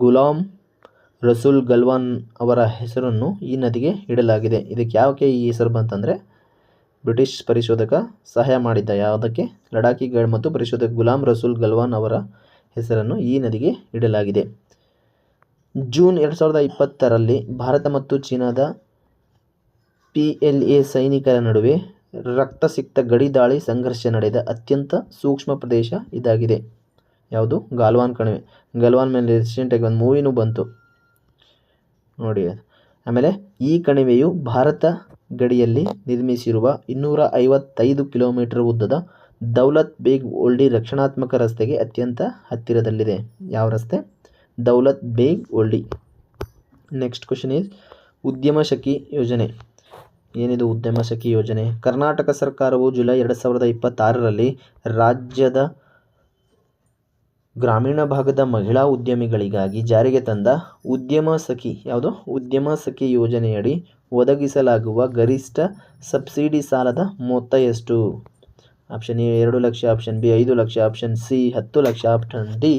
ಗುಲಾಮ್ ರಸೂಲ್ ಗಲ್ವಾನ್ ಅವರ ಹೆಸರನ್ನು ಈ ನದಿಗೆ ಇಡಲಾಗಿದೆ. ಇದಕ್ಕೆ ಯಾಕೆ ಈ ಹೆಸರು ಬಂತಂದರೆ, ಬ್ರಿಟಿಷ್ ಪರಿಶೋಧಕ ಸಹಾಯ ಮಾಡಿದ್ದ ಯಾವುದಕ್ಕೆ? ಲಡಾಖಿ ಗೈಡ್ ಮತ್ತು ಪರಿಶೋಧಕ ಗುಲಾಮ್ ರಸೂಲ್ ಗಲ್ವಾನ್ ಅವರ ಹೆಸರನ್ನು ಈ ನದಿಗೆ ಇಡಲಾಗಿದೆ. ಜೂನ್ 2020ರಲ್ಲಿ ಭಾರತ ಮತ್ತು ಚೀನಾದ PLA ಸೈನಿಕರ ನಡುವೆ ರಕ್ತಸಿಕ್ತ ಗಡಿ ದಾಳಿ ಸಂಘರ್ಷ ನಡೆದ ಅತ್ಯಂತ ಸೂಕ್ಷ್ಮ ಪ್ರದೇಶ ಇದಾಗಿದೆ. ಯಾವುದು? ಗಾಲ್ವಾನ್ ಕಣಿವೆ. ಗಾಲ್ವಾನ್ ಮೇಲೆ ರೀಸೆಂಟಾಗಿ ಒಂದು ಮೂವಿನೂ ಬಂತು ನೋಡಿ. ಆಮೇಲೆ ಈ ಕಣಿವೆಯು ಭಾರತ ಗಡಿಯಲ್ಲಿ ನಿರ್ಮಿಸಿರುವ 255 ಕಿಲೋಮೀಟರ್ ಉದ್ದದ ದೌಲತ್ ಬೇಗ್ ಓಲ್ಡಿ ರಕ್ಷಣಾತ್ಮಕ ರಸ್ತೆಗೆ ಅತ್ಯಂತ ಹತ್ತಿರದಲ್ಲಿದೆ. ಯಾವ ರಸ್ತೆ? ದೌಲತ್ ಬೇಗ್ ಓಲ್ಡಿ. ನೆಕ್ಸ್ಟ್ ಕ್ವಶನ್ ಈಸ್ ಉದ್ಯಮಶಕ್ತಿ ಯೋಜನೆ. ಏನಿದು ಉದ್ಯಮಶಕ್ತಿ ಯೋಜನೆ? ಕರ್ನಾಟಕ ಸರ್ಕಾರವು ಜುಲೈ 2026ರಲ್ಲಿ ರಾಜ್ಯದ ಗ್ರಾಮೀಣ ಭಾಗದ ಮಹಿಳಾ ಉದ್ಯಮಿಗಳಿಗಾಗಿ ಜಾರಿಗೆ ತಂದ ಉದ್ಯಮಸಖಿ ಯಾವುದು? ಉದ್ಯಮಸಖಿ ಯೋಜನೆಯಡಿ ಒದಗಿಸಲಾಗುವ ಗರಿಷ್ಠ ಸಬ್ಸಿಡಿ ಸಾಲದ ಮೊತ್ತ ಎಷ್ಟು? Option A 2 lakh, option B 5 lakh, option C 10 lakh, option D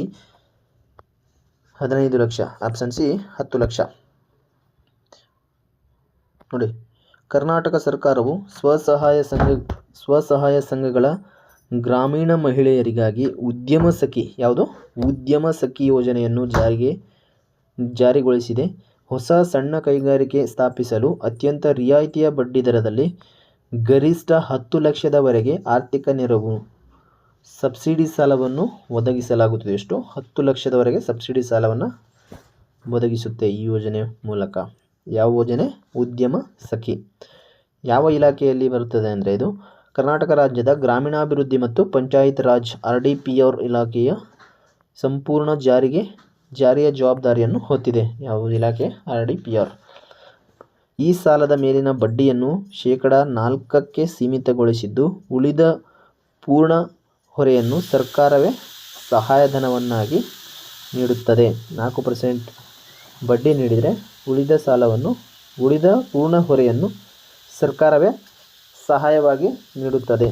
15 lakh, option C 10 lakh. ನೋಡಿ, ಕರ್ನಾಟಕ ಸರ್ಕಾರವು ಸ್ವಸಹಾಯ ಸಂಘಗಳ ಗ್ರಾಮೀಣ ಮಹಿಳೆಯರಿಗಾಗಿ ಉದ್ಯಮಸಖಿ ಯಾವುದು? ಉದ್ಯಮಸಖಿ ಯೋಜನೆಯನ್ನು ಜಾರಿಗೊಳಿಸಿದೆ. ಹೊಸ ಸಣ್ಣ ಕೈಗಾರಿಕೆ ಸ್ಥಾಪಿಸಲು ಅತ್ಯಂತ ರಿಯಾಯಿತಿಯ ಬಡ್ಡಿ ದರದಲ್ಲಿ ಗರಿಷ್ಠ 10 ಲಕ್ಷದವರೆಗೆ ಆರ್ಥಿಕ ನೆರವು ಸಬ್ಸಿಡಿ ಸಾಲವನ್ನು ಒದಗಿಸಲಾಗುತ್ತದೆ. ಎಷ್ಟು? 10 ಲಕ್ಷದವರೆಗೆ ಸಬ್ಸಿಡಿ ಸಾಲವನ್ನು ಒದಗಿಸುತ್ತೆ ಈ ಯೋಜನೆ ಮೂಲಕ. ಯಾವ ಯೋಜನೆ? ಉದ್ಯಮ ಸಖಿ. ಯಾವ ಇಲಾಖೆಯಲ್ಲಿ ಬರುತ್ತದೆ ಅಂದರೆ ಇದು ಕರ್ನಾಟಕ ರಾಜ್ಯದ ಗ್ರಾಮೀಣಾಭಿವೃದ್ಧಿ ಮತ್ತು ಪಂಚಾಯತ್ ರಾಜ್ RDPR ಇಲಾಖೆಯ ಸಂಪೂರ್ಣ ಜಾರಿಯ ಜವಾಬ್ದಾರಿಯನ್ನು ಹೊತ್ತಿದೆ. ಯಾವ ಇಲಾಖೆ? RDPR. ಈ ಸಾಲದ ಮೇಲಿನ ಬಡ್ಡಿಯನ್ನು 4% ಸೀಮಿತಗೊಳಿಸಿದ್ದು, ಉಳಿದ ಪೂರ್ಣ ಹೊರೆಯನ್ನು ಸರ್ಕಾರವೇ ಸಹಾಯಧನವನ್ನಾಗಿ ನೀಡುತ್ತದೆ. 4% ಬಡ್ಡಿ ನೀಡಿದರೆ ಉಳಿದ ಪೂರ್ಣ ಹೊರೆಯನ್ನು ಸರ್ಕಾರವೇ ಸಹಾಯವಾಗಿ ನೀಡುತ್ತದೆ.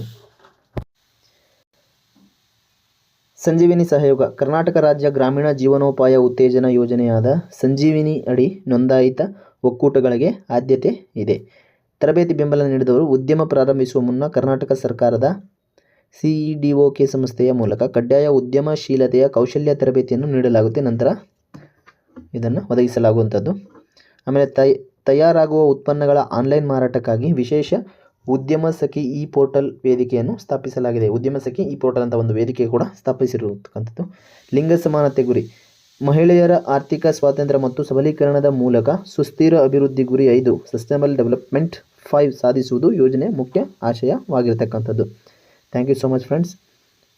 ಸಂಜೀವಿನಿ ಸಹಯೋಗ. ಕರ್ನಾಟಕ ರಾಜ್ಯ ಗ್ರಾಮೀಣ ಜೀವನೋಪಾಯ ಉತ್ತೇಜನ ಯೋಜನೆಯಾದ ಸಂಜೀವಿನಿ ಅಡಿ ನೋಂದಾಯಿತ ಒಕ್ಕೂಟಗಳಿಗೆ ಆದ್ಯತೆ ಇದೆ. ತರಬೇತಿ ಬೆಂಬಲ ನೀಡಿದವರು ಉದ್ಯಮ ಪ್ರಾರಂಭಿಸುವ ಮುನ್ನ ಕರ್ನಾಟಕ ಸರ್ಕಾರದ CEDOK ಸಂಸ್ಥೆಯ ಮೂಲಕ ಕಡ್ಡಾಯ ಉದ್ಯಮಶೀಲತೆಯ ಕೌಶಲ್ಯ ತರಬೇತಿಯನ್ನು ನೀಡಲಾಗುತ್ತೆ. ನಂತರ ಇದನ್ನು ಒದಗಿಸಲಾಗುವಂಥದ್ದು. ಆಮೇಲೆ ತಯಾರಾಗುವ ಉತ್ಪನ್ನಗಳ ಆನ್ಲೈನ್ ಮಾರಾಟಕ್ಕಾಗಿ ವಿಶೇಷ ಉದ್ಯಮಸಖಿ ಪೋರ್ಟಲ್ ವೇದಿಕೆಯನ್ನು ಸ್ಥಾಪಿಸಲಾಗಿದೆ. ಉದ್ಯಮಸಖಿ ಪೋರ್ಟಲ್ ಅಂತ ಒಂದು ವೇದಿಕೆ ಕೂಡ ಸ್ಥಾಪಿಸಿರುವಂಥದ್ದು. ಲಿಂಗ ಸಮಾನತೆ ಗುರಿ. ಮಹಿಳೆಯರ ಆರ್ಥಿಕ ಸ್ವಾತಂತ್ರ್ಯ ಮತ್ತು ಸಬಲೀಕರಣದ ಮೂಲಕ ಸುಸ್ಥಿರ ಅಭಿವೃದ್ಧಿ ಗುರಿ 5 ಸಸ್ಟೈನಬಲ್ ಡೆವಲಪ್ಮೆಂಟ್ 5 ಸಾಧಿಸುವುದು ಯೋಜನೆ ಮುಖ್ಯ ಆಶಯವಾಗಿರತಕ್ಕಂಥದ್ದು. Thank you so much friends.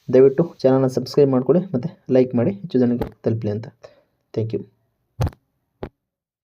ದಯವಿಟ್ಟು ಚಾನಲ್ನ ಸಬ್ಸ್ಕ್ರೈಬ್ ಮಾಡ್ಕೊಳ್ಳಿ ಮತ್ತು ಲೈಕ್ ಮಾಡಿ ಹೆಚ್ಚು ಜನಕ್ಕೆ ತಲುಪಲಿ ಅಂತ. Thank you.